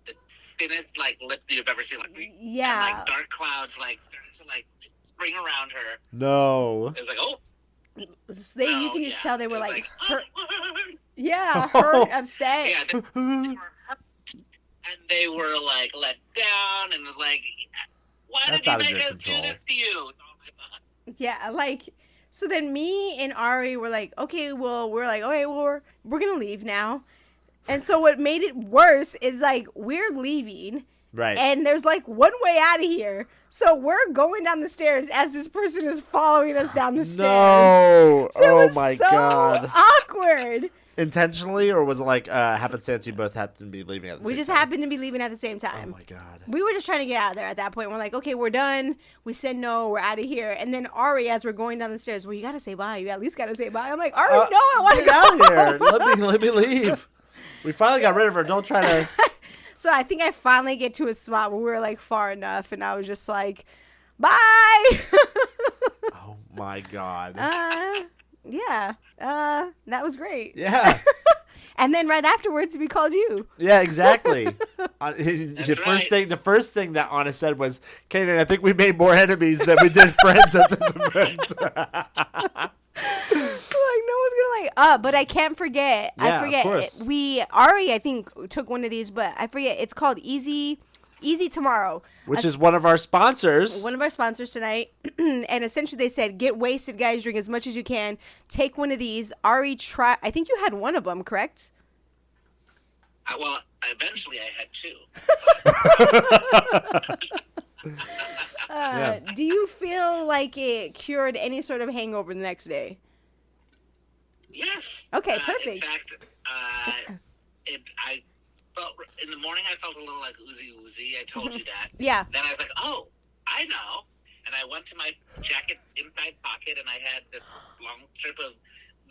the thinnest, like, lip you've ever seen. Like, Yeah. And, like, dark clouds, like, started to, like, spring around her. No. It was like, oh. So you can just tell they were, It was like hurt. oh. Yeah, hurt, upset. Yeah, they were hurt. And they were, like, let down. And it was like, why That's did out you of make your us do control. this to you? That's all I thought. Yeah, like, so then me and Ari were like, okay, well, we're going to leave now. And so what made it worse is, like, we're leaving. Right. And there's, like, one way out of here. So we're going down the stairs as this person is following us down the stairs. No. So it Oh was my so God. awkward. Intentionally, or was it like happenstance? You both happened to be leaving at the We same just time? happened to be leaving at the same Oh time. my God. We were just trying to get out of there at that point. We're like, okay, we're done. We said no, we're out of here. And then Ari, as we're going down the stairs, well, you got to say bye. You at least got to say bye. I'm like, Ari, no, I want to Get go. out of here. Let me leave. We finally got rid of her. Don't try to. So I think I finally get to a spot where we were like far enough. And I was just like, bye. Oh my God. Yeah. That was great. Yeah. And then right afterwards, we called you. Yeah, exactly. The first thing that Ana said was, Canaan, I think we made more enemies than we did friends at this event. Like, no one's gonna like but I can't forget. Yeah, I forget. of course. Ari, I think, took one of these, but I forget. It's called Easy Tomorrow, Which is one of our sponsors. one of our sponsors tonight. And essentially they said, get wasted, guys, drink as much as you can, take one of these. Ari, I think you had one of them, correct? Well, eventually I had two. Do you feel like it cured any sort of hangover the next day? Yes. Okay, In perfect. fact, I felt in the morning. I felt a little like oozy. I told you that. Yeah. Then I was like, oh, I know. And I went to my jacket inside pocket, and I had this long strip of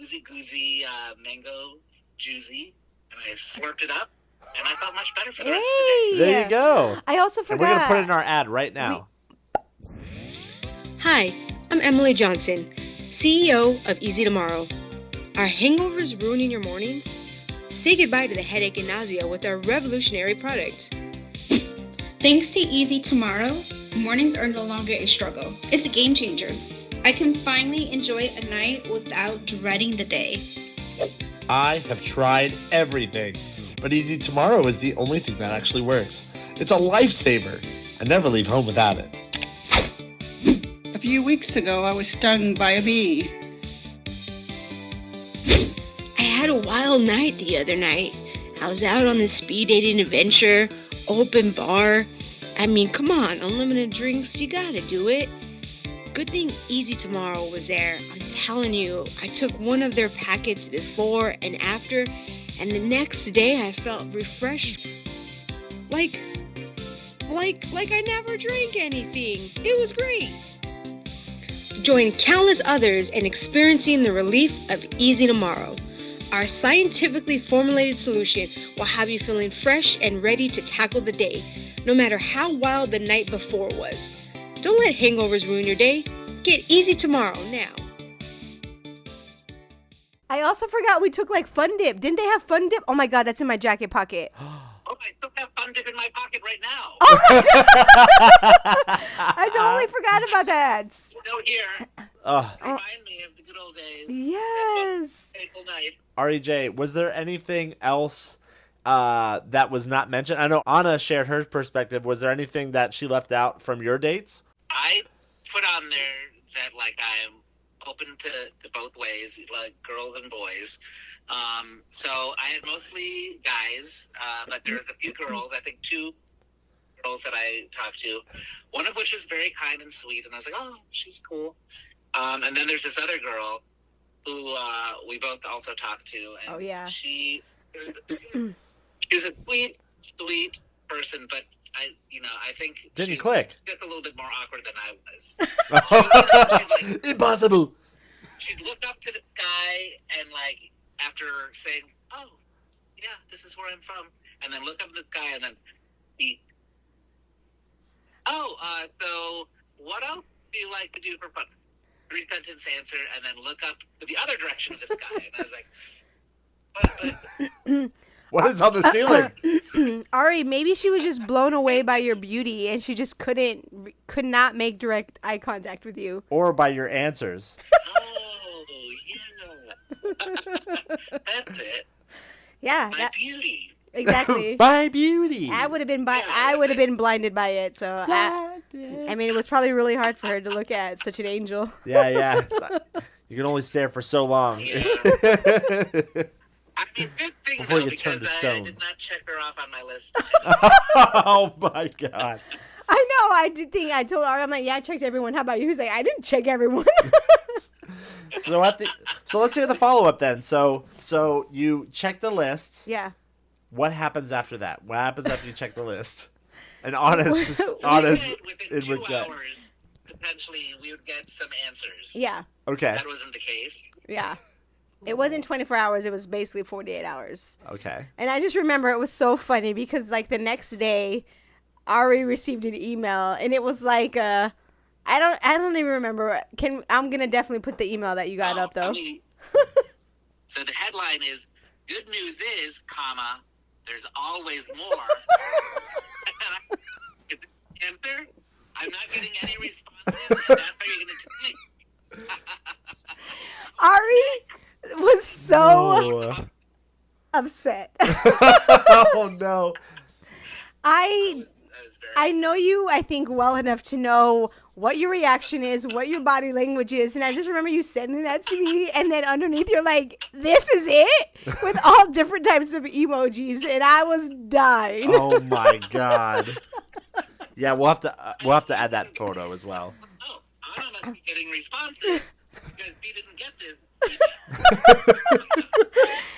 oozy goozy mango juicy, and I slurped it up, and I felt much better for the rest of the day. There you go. I also And forgot. we're going to put it in our ad right now. Hi, I'm Emily Johnson, CEO of Easy Tomorrow. Are hangovers ruining your mornings? Say goodbye to the headache and nausea with our revolutionary product. Thanks to Easy Tomorrow, mornings are no longer a struggle. It's a game changer. I can finally enjoy a night without dreading the day. I have tried everything, but Easy Tomorrow is the only thing that actually works. It's a lifesaver. I never leave home without it. A few weeks ago, I was stung by a bee. I had a wild night the other night. I was out on this speed dating adventure, open bar. I mean, come on, unlimited drinks, you gotta do it. Good thing Easy Tomorrow was there. I'm telling you, I took one of their packets before and after, and the next day I felt refreshed. Like I never drank anything. It was great. Join countless others in experiencing the relief of Easy Tomorrow. Our scientifically formulated solution will have you feeling fresh and ready to tackle the day, no matter how wild the night before was. Don't let hangovers ruin your day. Get Easy Tomorrow now. I also forgot we took like Fun Dip. Didn't they have Fun Dip? Oh my God, that's in my jacket pocket. Oh, I still have Fun Dip in my pocket right now. Oh my God. I totally forgot about that. Still here. Remind me of the good old days. Yes. Fateful night. Ari J, was there anything else that was not mentioned? I know Ana shared her perspective. Was there anything that she left out from your dates? I put on there that, like, I'm open to both ways, like girls and boys. So I had mostly guys, but there's a few girls, I think 2 girls that I talked to, one of which was very kind and sweet, and I was like, oh, she's cool. And then there's this other girl who we both also talked to, and Oh, yeah. she was a sweet person, but I think Didn't she's click. just a little bit more awkward than I was. Impossible. She'd look up to the sky and, like, after saying, oh, yeah, this is where I'm from. And then look up this guy, and then he, so what else do you like to do for fun? 3-sentence answer, and then look up to the other direction of this guy. And I was like, What is on the ceiling? Ari, maybe she was just blown away by your beauty, and she just could not make direct eye contact with you. Or by your answers. oh, yeah. That's it. Yeah, My beauty. exactly. By beauty. I would have been blinded by it. So I mean, it was probably really hard for her to look at such an angel. Yeah. You can only stare for so long. Yeah. I mean, good thing, Before though, you turn because to stone. I did not check her off on my list. Oh my god. I know. I did think I told Ari, I'm like, yeah, I checked everyone. How about you? He's like, I didn't check everyone. So let's hear the follow up then. So you check the list. Yeah. What happens after that? What happens after you check the list? And honest Within 2 regret. hours, potentially, we would get some answers. Yeah. Okay. That wasn't the case. Yeah. It wasn't 24 hours. It was basically 48 hours. Okay. And I just remember it was so funny because like the next day, Ari received an email and it was like I don't even remember. I'm gonna definitely put the email that you got up though. So the headline is "Good news is, comma, there's always more." Answer: I'm not getting any responses, and that's how you're gonna tell me. Ari was so upset. Oh no. I know you, I think, well enough to know what your reaction is, what your body language is, and I just remember you sending that to me, and then underneath you're like, this is it? With all different types of emojis, and I was dying. Oh my god. Yeah, we'll have to add that photo as well. Oh, Ana must be getting responses because he didn't get this.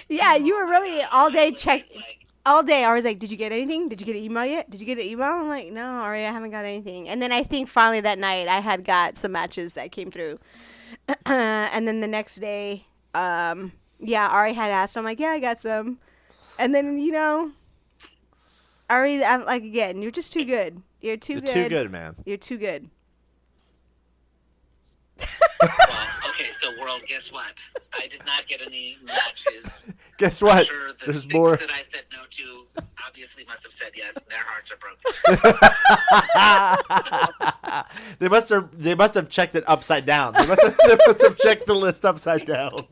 Yeah, you were really all day all day. I was like, did you get anything? Did you get an email yet? Did you get an email? I'm like, no, Ari, I haven't got anything. And then I think finally that night I had got some matches that came through. And then the next day, Ari had asked. I'm like, yeah, I got some. And then, Ari, I'm like, again, you're just too good. You're too good, man. You're too good. Well, okay, so world, guess what? I did not get any matches. Guess what? I'm sure the There's 6 more. that I said no to obviously must have said yes, and their hearts are broken. They must have checked it upside down. They must have checked the list upside down.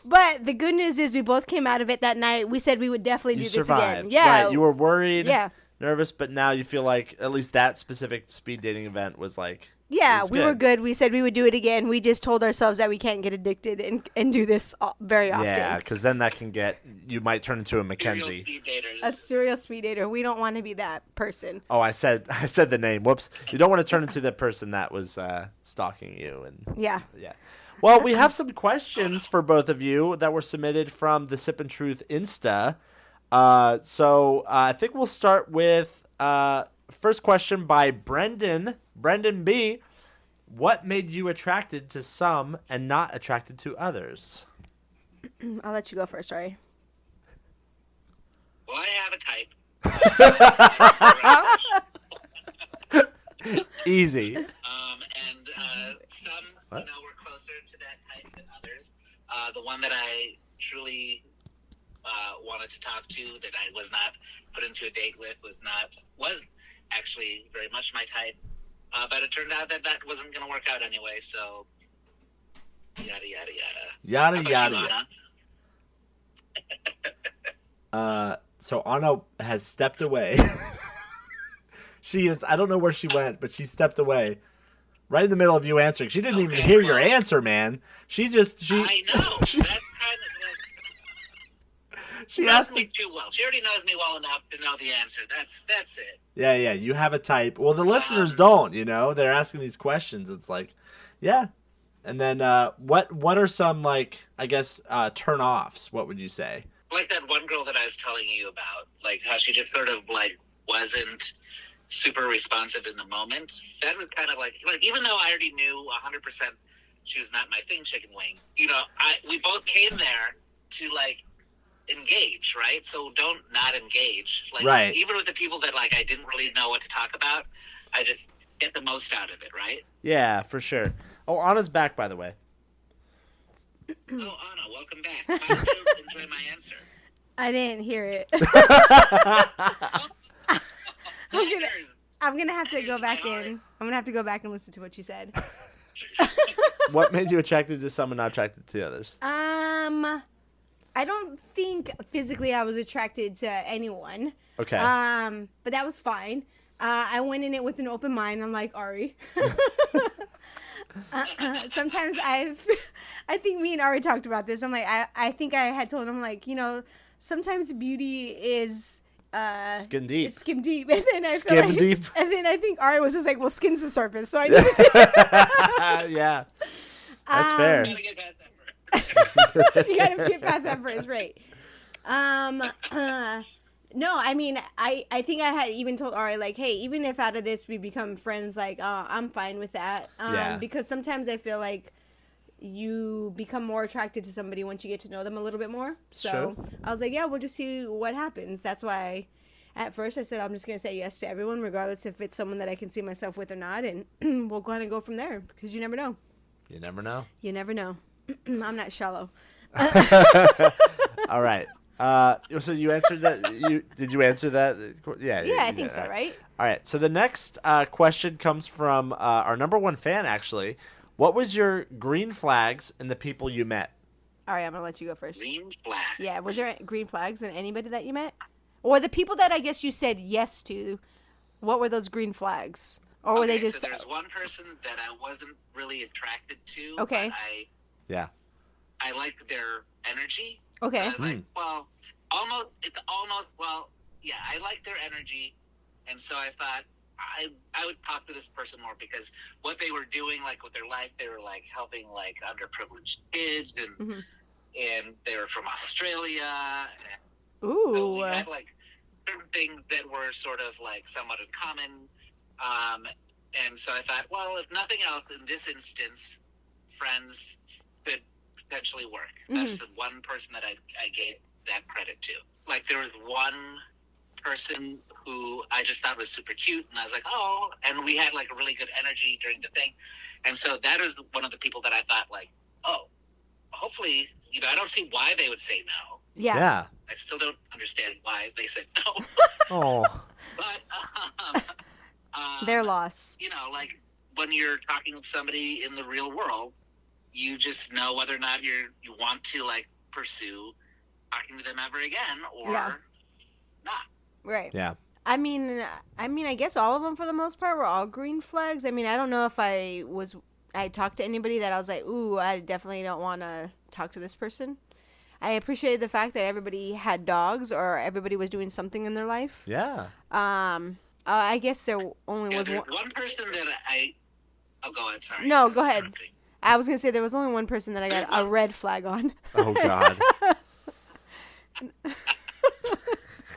But the good news is we both came out of it that night. We said we would definitely do this again. Yeah. Right. You were worried. Yeah. Nervous, but now you feel like at least that specific speed dating event was like. Yeah, we were good. We said we would do it again. We just told ourselves that we can't get addicted and do this very often. Yeah, because then you might turn into a Mackenzie. A serial speed dater. We don't want to be that person. Oh, I said the name. Whoops. You don't want to turn into the person that was stalking you. And yeah. Well, we have some questions for both of you that were submitted from the Sippin Truth Insta. So I think we'll start with first question by Brendan B. What made you attracted to some and not attracted to others? I'll let you go first, sorry. Well, I have a type. Easy. And some, were closer to that type than others. The one that I truly wanted to talk to, that I was not put into a date with, was actually very much my type. But it turned out that wasn't going to work out anyway, so yada, yada, yada. Yada, yada, yada. So Ana has stepped away. She is, I don't know where she went, but she stepped away. Right in the middle of you answering. She didn't even hear your answer, man. I know. That's kind of like... She asked me too well. She already knows me well enough to know the answer. That's it. Yeah. You have a type. Well, the listeners don't. They're asking these questions. It's like, yeah. And then, what are some turn offs? What would you say? Like that one girl that I was telling you about, like how she just sort of wasn't super responsive in the moment. That was kind of like even though I already knew 100% she was not my thing, chicken wing. We both came there to engage, right? So don't not engage. Like, Right. even with the people that, like, I didn't really know what to talk about, I just get the most out of it, right? Yeah, for sure. Oh, Anna's back, by the way. Oh, Ana, welcome back. How did you enjoy my answer? I didn't hear it. Leaders. I'm gonna have to go back in. I'm gonna have to go back and listen to what you said. What made you attracted to some and not attracted to the others? I don't think physically I was attracted to anyone. Okay. But that was fine. I went in it with an open mind. I'm like Ari. Sometimes I think me and Ari talked about this. I'm like, I think I had told him, like, you know, sometimes beauty is skin deep. Skim deep, and then I feel Skim like, deep. and then I think Ari was just like, well, skin's the surface, so I knew. To say Yeah, that's fair. You gotta get past that first. You gotta get past that first, right? No, I mean, I think I had even told Ari, like, hey, even if out of this we become friends, like, I'm fine with that. Yeah. Because sometimes I feel like you become more attracted to somebody once you get to know them a little bit more. So Sure. I was like, yeah, we'll just see what happens. That's why at first I said I'm just going to say yes to everyone, regardless if it's someone that I can see myself with or not. And we'll go ahead and go from there, because you never know. You never know. You never know. I'm not shallow. All right. So you answered that. Did you answer that? Yeah. Yeah, I think so, right? All right. So the next question comes from our number one fan, actually. What was your green flags in the people you met? All right, I'm going to let you go first. Green flag. Yeah, was there green flags in anybody that you met? Or the people that I guess you said yes to, what were those green flags? Or were they just... So there's one person that I wasn't really attracted to. Okay. But I liked their energy. Okay. I was like, well, I liked their energy. And so I thought I would talk to this person more, because what they were doing, like, with their life, they were, like, helping, like, underprivileged kids, and they were from Australia. Ooh. So we had, like, certain things that were sort of, like, somewhat in common. And so I thought, well, if nothing else, in this instance, friends could potentially work. That's the one person that I gave that credit to. Like, there was one person who I just thought was super cute, and I was like, oh, and we had, like, a really good energy during the thing. And so that is one of the people that I thought, like, oh, hopefully, you know, I don't see why they would say no. Yeah. I still don't understand why they said no. Oh. But Their loss. You know, like, when you're talking with somebody in the real world, you just know whether or not you want to, like, pursue talking to them ever again or not. Right. Yeah. I mean, I guess all of them for the most part were all green flags. I mean, I don't know if I talked to anybody that I was like, ooh, I definitely don't want to talk to this person. I appreciated the fact that everybody had dogs, or everybody was doing something in their life. Yeah. I guess there only was one person that I'll go ahead, sorry. No, go ahead. I was going to say there was only one person that I got a red flag on. Oh, God.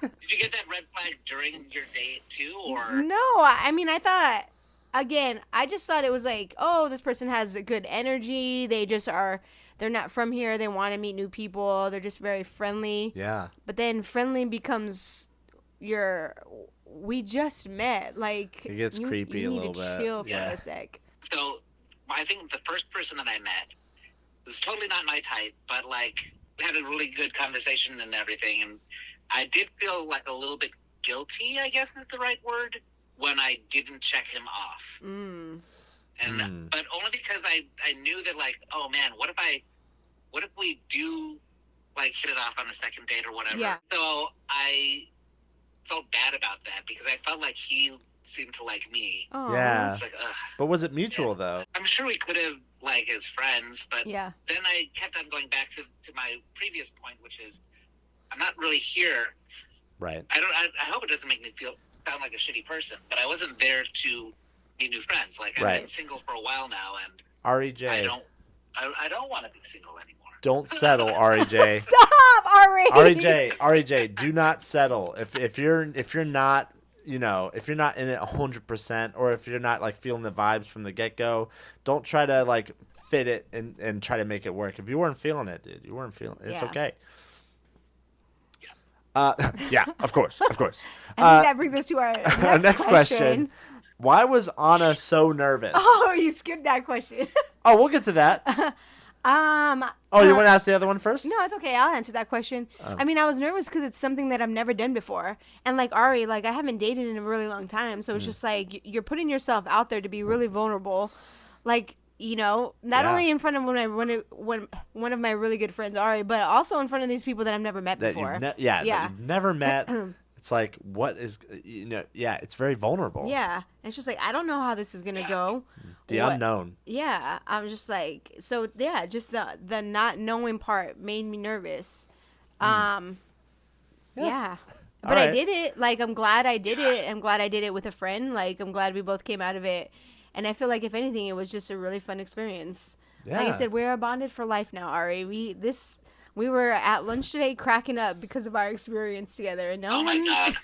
Did you get that red flag during your date, too, or? No, I mean, I thought, again, I just thought it was like, oh, this person has a good energy. They just are, they're not from here. They want to meet new people. They're just very friendly. Yeah. But then friendly becomes we just met. Like, it gets creepy a little bit. You need to chill for a sec. So, I think the first person that I met was totally not my type, but, like, we had a really good conversation and everything, and I did feel like a little bit guilty, I guess is the right word, when I didn't check him off. But only because I knew that, like, oh man, what if we do, like, hit it off on a second date or whatever. Yeah. So I felt bad about that, because I felt like he seemed to like me. Aww. Yeah. It's like, ugh. But was it mutual, though? I'm sure we could have, like, as friends, but yeah. Then I kept on going back to my previous point, which is I'm not really here. Right. I hope it doesn't make me sound like a shitty person, but I wasn't there to meet new friends. Like, I've been single for a while now, and Ari J. I don't want to be single anymore. Don't settle, Ari J. Stop, Ari. Ari J. Do not settle. If you're not, you know, if you're not in it 100%, or if you're not, like, feeling the vibes from the get go, don't try to, like, fit it and try to make it work. If you weren't feeling it, dude, you weren't feeling it. It's okay. Yeah, of course. I think that brings us to our next question. Why was Ana so nervous? Oh, you skipped that question. Oh, we'll get to that. Oh, you want to ask the other one first? No, it's okay. I'll answer that question. I mean, I was nervous because it's something that I've never done before. And like Ari, like I haven't dated in a really long time. So it's just like you're putting yourself out there to be really vulnerable. Like, you know, not only in front of one of my really good friends, Ari, but also in front of these people that I've never met before. That you've never met. It's like, what is, it's very vulnerable. Yeah. It's just like, I don't know how this is going to go. The unknown. Yeah. I'm just like, so yeah, just the not knowing part made me nervous. Yeah. But I did it. Like, I'm glad I did it. I'm glad I did it with a friend. Like, I'm glad we both came out of it. And I feel like, if anything, it was just a really fun experience. Yeah. Like I said, we're bonded for life now, Ari. We were at lunch today cracking up because of our experience together, and my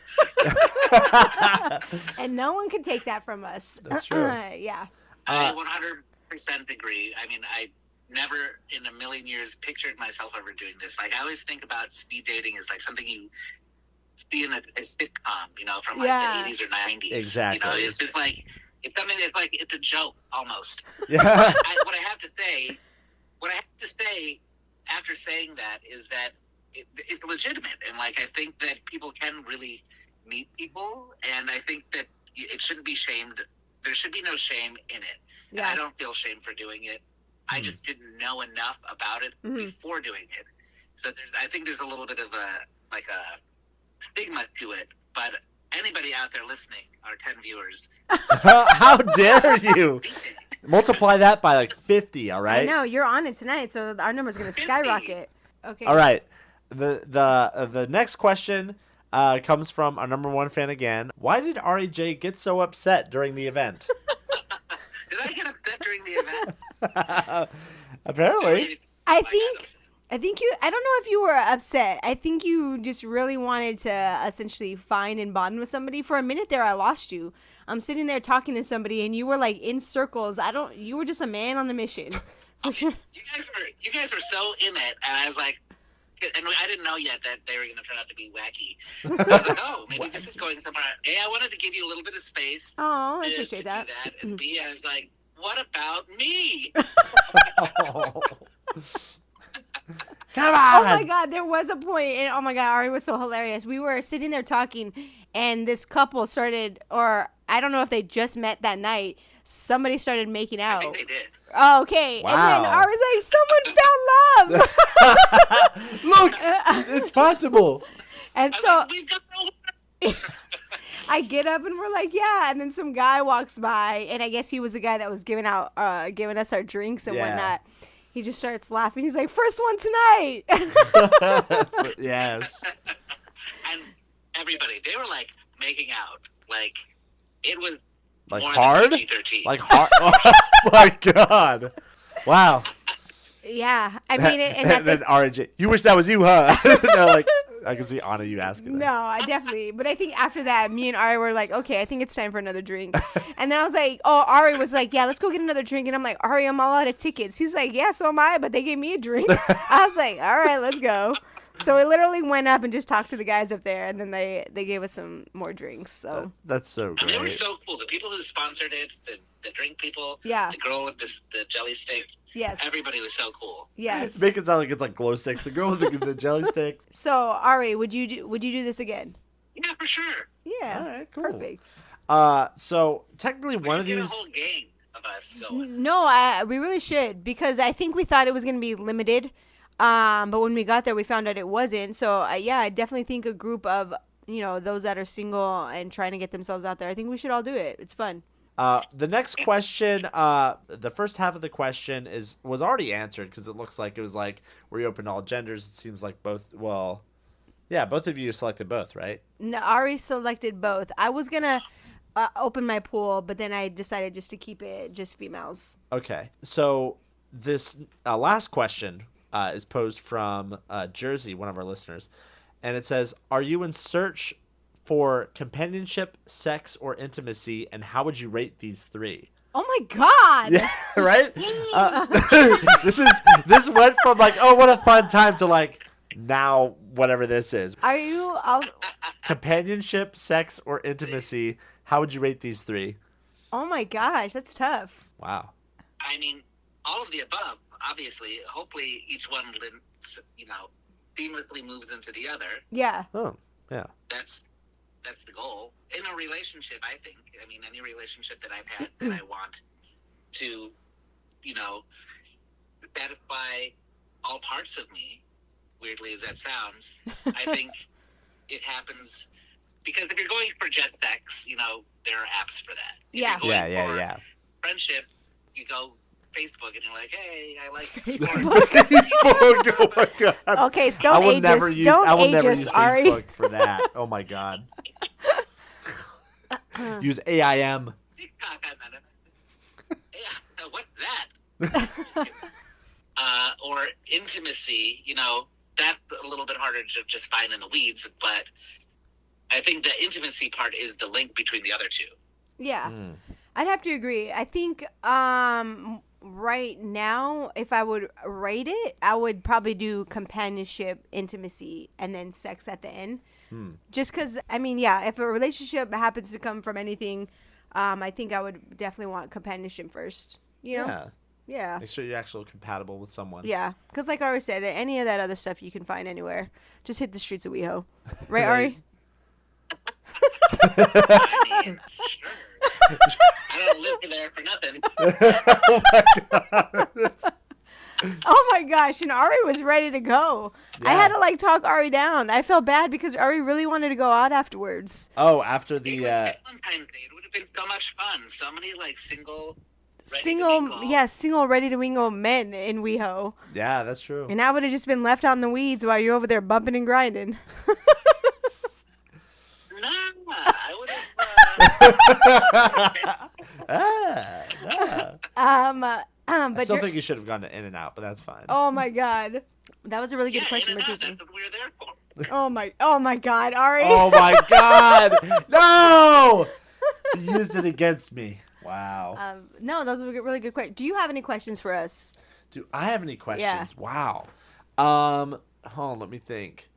God. And no one can take that from us. That's true. Yeah. I 100% agree. I mean, I never in a million years pictured myself ever doing this. Like, I always think about speed dating as like something you see in a sitcom, you know, from like the 80s or 90s. Exactly. You know, it's just like, it's something that's like, it's a joke almost. Yeah. What I have to say after saying that is that it's legitimate, and like I think that people can really meet people, and I think that it shouldn't be shamed. There should be no shame in it. Yeah. And I don't feel shame for doing it. I just didn't know enough about it before doing it. So I think there's a little bit of a stigma to it. But anybody out there listening, our 10 viewers, how dare you? Multiply that by like 50, all right? I know, you're on it tonight, so our number's going to skyrocket. Okay. All right. The next question comes from our number one fan again. Why did Ari J get so upset during the event? Did I get upset during the event? Apparently. I think you, I don't know if you were upset. I think you just really wanted to essentially find and bond with somebody. For a minute there, I lost you. I'm sitting there talking to somebody, and you were like in circles. You were just a man on a mission. For sure. You guys were so in it, and I was like, and I didn't know yet that they were going to turn out to be wacky. I was like, oh, maybe this is going somewhere. A, I wanted to give you a little bit of space. Oh, I appreciate that. Do that. And B, I was like, what about me? Come on! Oh my God, there was a point, and oh my God, Ari was so hilarious. We were sitting there talking, and this couple started, or I don't know if they just met that night. Somebody started making out. I think they did. Oh, okay. Wow. And then Ari was like, someone found love. Look, it's possible. And I was so like, we've got no I get up and we're like, yeah. And then some guy walks by, and I guess he was the guy that was giving us our drinks and whatnot. He just starts laughing. He's like, first one tonight. Yes. And everybody, they were like making out. Like, it was like more hard? than PG-13. Like hard? Oh my God. Wow. Yeah. I mean, and then RJ, you wish that was you, huh? No, like, I can see Ana you asking that. No, I definitely. But I think after that, me and Ari were like, okay, I think it's time for another drink. And then I was like, oh, Ari was like, yeah, let's go get another drink. And I'm like, Ari, I'm all out of tickets. He's like, yeah, so am I. But they gave me a drink. I was like, all right, let's go. So we literally went up and just talked to the guys up there, and then they gave us some more drinks. So that's so great. They were so cool. The people who sponsored it, the drink people, the girl with the jelly sticks. Yes. Everybody was so cool. Yes. Make it sound like it's like glow sticks. The girl with the jelly sticks. So Ari, would you do this again? Yeah, for sure. Yeah. All right, cool. Perfect. So technically one of these. A whole game of us going. No, we really should, because I think we thought it was going to be limited. But when we got there, we found out it wasn't. So yeah, I definitely think a group of, those that are single and trying to get themselves out there, I think we should all do it. It's fun. The next question, the first half of the question was already answered, because it looks like it was like, were you open to all genders? It seems like both. Well, yeah, both of you selected both, right? No, Ari selected both. I was gonna open my pool, but then I decided just to keep it just females. Okay, so this last question is posed from Jersey, one of our listeners, and it says, "Are you in search for companionship, sex, or intimacy, and how would you rate these three?" Oh my God! Yeah, right. This went from like, oh, what a fun time, to like, now whatever this is. Are you? Companionship, sex, or intimacy? How would you rate these 3? Oh my gosh, that's tough. Wow. I mean, all of the above, obviously. Hopefully each one, seamlessly moves into the other. Yeah. Oh, yeah. That's the goal. In a relationship, I think. I mean, any relationship that I've had that I want to, satisfy all parts of me, weirdly as that sounds, I think it happens because if you're going for just sex, there are apps for that. Yeah. If you're going for Yeah. friendship, you go Facebook and you're like, hey, I like Facebook. Oh my god. Okay, so don't age us. Don't age us, Ari. Facebook for that. Oh my god. Use AIM. TikTok, what's that? Or intimacy, that's a little bit harder to just find in the weeds, but I think the intimacy part is the link between the other two. Yeah. I'd have to agree. I think right now, if I would rate it, I would probably do companionship, intimacy, and then sex at the end. Just because, if a relationship happens to come from anything, I think I would definitely want companionship first. Yeah. Yeah. Make sure you're actually compatible with someone. Yeah. Because like Ari said, any of that other stuff you can find anywhere. Just hit the streets of WeHo. Right, Ari? I mean, sure. I don't live there for nothing. Oh my gosh, and Ari was ready to go. Yeah. I had to talk Ari down. I felt bad because Ari really wanted to go out afterwards. Oh, after the Valentine's Day, it would have been so much fun. So many single ready to mingle men in WeHo. Yeah, that's true. And I would have just been left out in the weeds while you're over there bumping and grinding. I would have. I But still think you should have gone to In and Out, but that's fine. oh my god, that was a really good question, That's Richardson. what we're there for. Oh my god, Ari. Oh my god! No! You used it against me. Wow. No, those were really good questions. Do you have any questions for us? Do I have any questions? Wow. Let me think.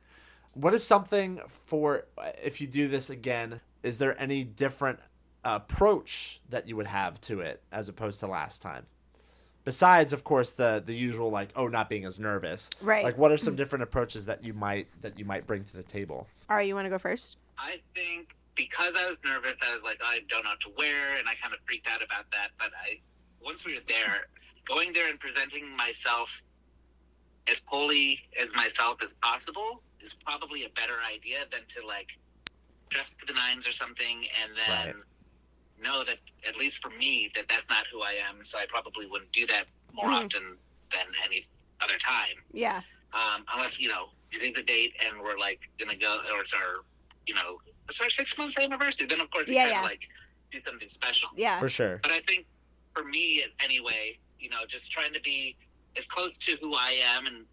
What is something for if you do this again? Is there any different approach that you would have to it as opposed to last time? Besides, of course, the usual not being as nervous. Right. What are some different approaches that you might bring to the table? Ari, you want to go first? I think because I was nervous, I was like, I don't know what to wear, and I kind of freaked out about that. But once we were there, going there and presenting myself as wholly as myself as possible is probably a better idea than to dress to the nines or something and then know that, at least for me, that's not who I am. So I probably wouldn't do that more often than any other time. Yeah. Unless, it is a date and we're gonna go, or it's our 6-month anniversary. Then of course you kind of do something special. Yeah. For sure. But I think for me anyway, just trying to be as close to who I am and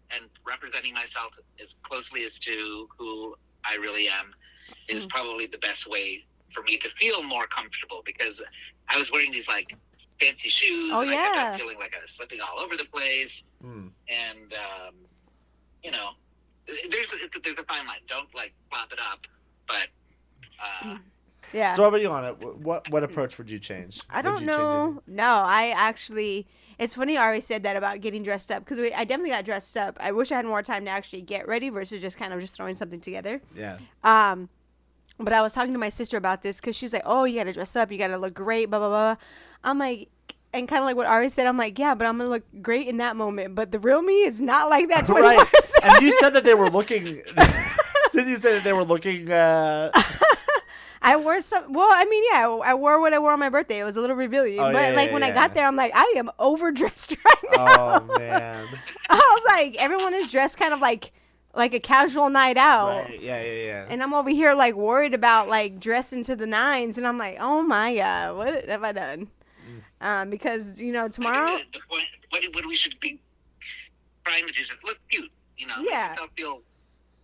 representing myself as closely as to who I really am is probably the best way for me to feel more comfortable, because I was wearing these fancy shoes and I kept on feeling like I was slipping all over the place. And there's a fine line. Don't flop it up, but yeah. So what about you, Ana? What approach would you change? I don't know. No, I actually. It's funny Ari said that about getting dressed up, because I definitely got dressed up. I wish I had more time to actually get ready versus just kind of just throwing something together. Yeah. But I was talking to my sister about this because she's like, oh, you got to dress up. You got to look great, blah, blah, blah. I'm like, and kind of like what Ari said, I'm like, yeah, but I'm going to look great in that moment. But the real me is not like that 24/7. Right. And you said that they were looking. Didn't you say that they were looking? I wore some. Well, I wore what I wore on my birthday. It was a little revealing. Oh, but yeah, when I got there, I'm like, I am overdressed right now. Oh man. I was like, everyone is dressed kind of like a casual night out. Right. Yeah. And I'm over here worried about dressing to the nines, and I'm like, oh my god, what have I done? Because tomorrow. I think the point, what we should be trying to do is just look cute. Make yourself feel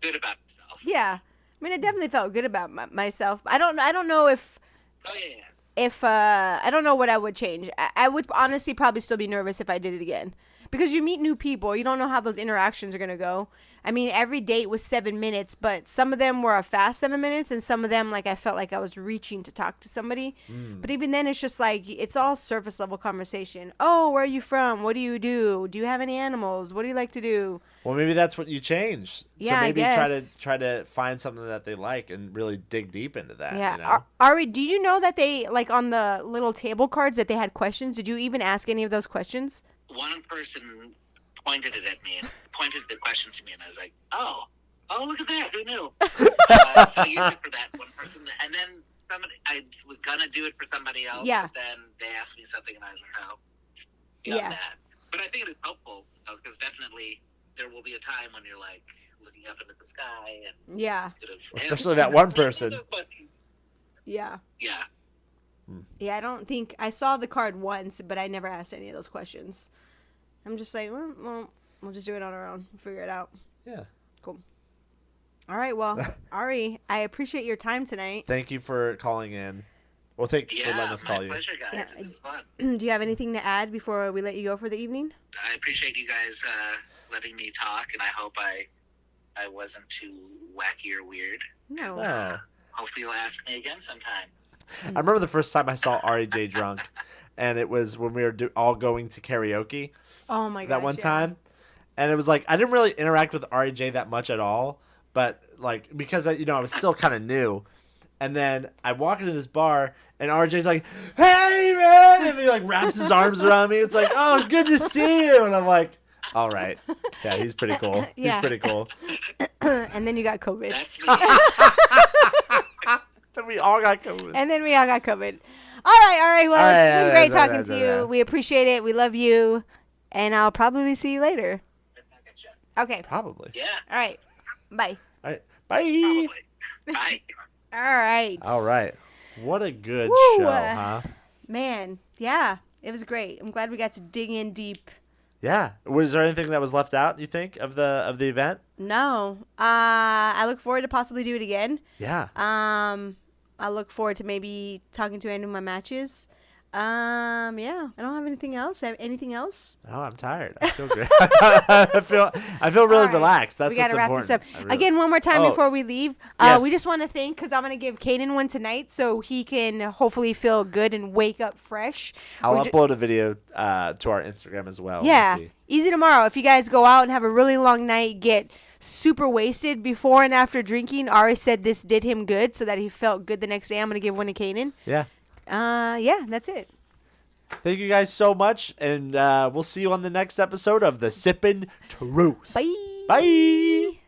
good about yourself. Yeah. I definitely felt good about myself. I don't know if. Oh yeah. If I don't know what I would change. I would honestly probably still be nervous if I did it again, because you meet new people. You don't know how those interactions are gonna go. I mean, every date was 7 minutes, but some of them were a fast 7 minutes, and some of them, like, I felt like I was reaching to talk to somebody. But even then, it's just like, it's all surface level conversation. Oh, where are you from? What do you do? Do you have any animals? What do you like to do? Well, maybe that's what you change. Yeah, so maybe I guess. try to find something that they like and really dig deep into that. Yeah. You know? Ari, do you know that they, like, on the little table cards that they had questions? Did you even ask any of those questions? One person pointed it at me and pointed the question to me, and I was like, oh, look at that. Who knew? So I used it for that one person. And then I was going to do it for somebody else, but then they asked me something, and I was like, oh, beyond that. But I think it is helpful, because definitely there will be a time when you're, like, looking up into the sky. And especially that one person. Yeah. Yeah. Yeah, I don't think I saw the card once, but I never asked any of those questions. I'm just like, well, we'll just do it on our own. We'll figure it out. Yeah. Cool. All right. Well, Ari, I appreciate your time tonight. Thank you for calling in. Well, thanks for letting us call you. My pleasure, guys. It was fun. Do you have anything to add before we let you go for the evening? I appreciate you guys letting me talk, and I hope I wasn't too wacky or weird. No. Hopefully you'll ask me again sometime. I remember the first time I saw Ari J drunk, and it was when we were all going to karaoke. Oh my gosh. That one time. And it was like, I didn't really interact with Ari J that much at all, but like, because I was still kind of new. And then I walk into this bar, and RJ's like, hey, man! And he, like, wraps his arms around me. It's like, oh, good to see you. And I'm like, all right. Yeah, he's pretty cool. He's pretty cool. And then you got COVID. That's me. And we all got COVID. And then we all got COVID. All right. Well, it's been great talking to you. We appreciate it. We love you. And I'll probably see you later. Okay. Probably. Yeah. All right. Bye. All right. Bye. Probably. Bye. All right. What a good Woo. show, huh? Man, yeah. It was great. I'm glad we got to dig in deep. Yeah. Was there anything that was left out, you think, of the event? No. I look forward to possibly do it again. Yeah. I look forward to maybe talking to any of my matches. Yeah. I don't have anything else. Anything else? Oh, I'm tired. I feel great. I feel really relaxed. That's we gotta what's wrap important. this up. Again, one more time before we leave. Yes. We just want to thank, because I'm going to give Canaan one tonight so he can hopefully feel good and wake up fresh. I'll upload a video to our Instagram as well. Yeah. Easy tomorrow. If you guys go out and have a really long night, get super wasted before and after drinking, Ari said this did him good so that he felt good the next day. I'm going to give one to Canaan. Yeah. Yeah, that's it. Thank you guys so much, and we'll see you on the next episode of the Sippin Truth. Bye. Bye.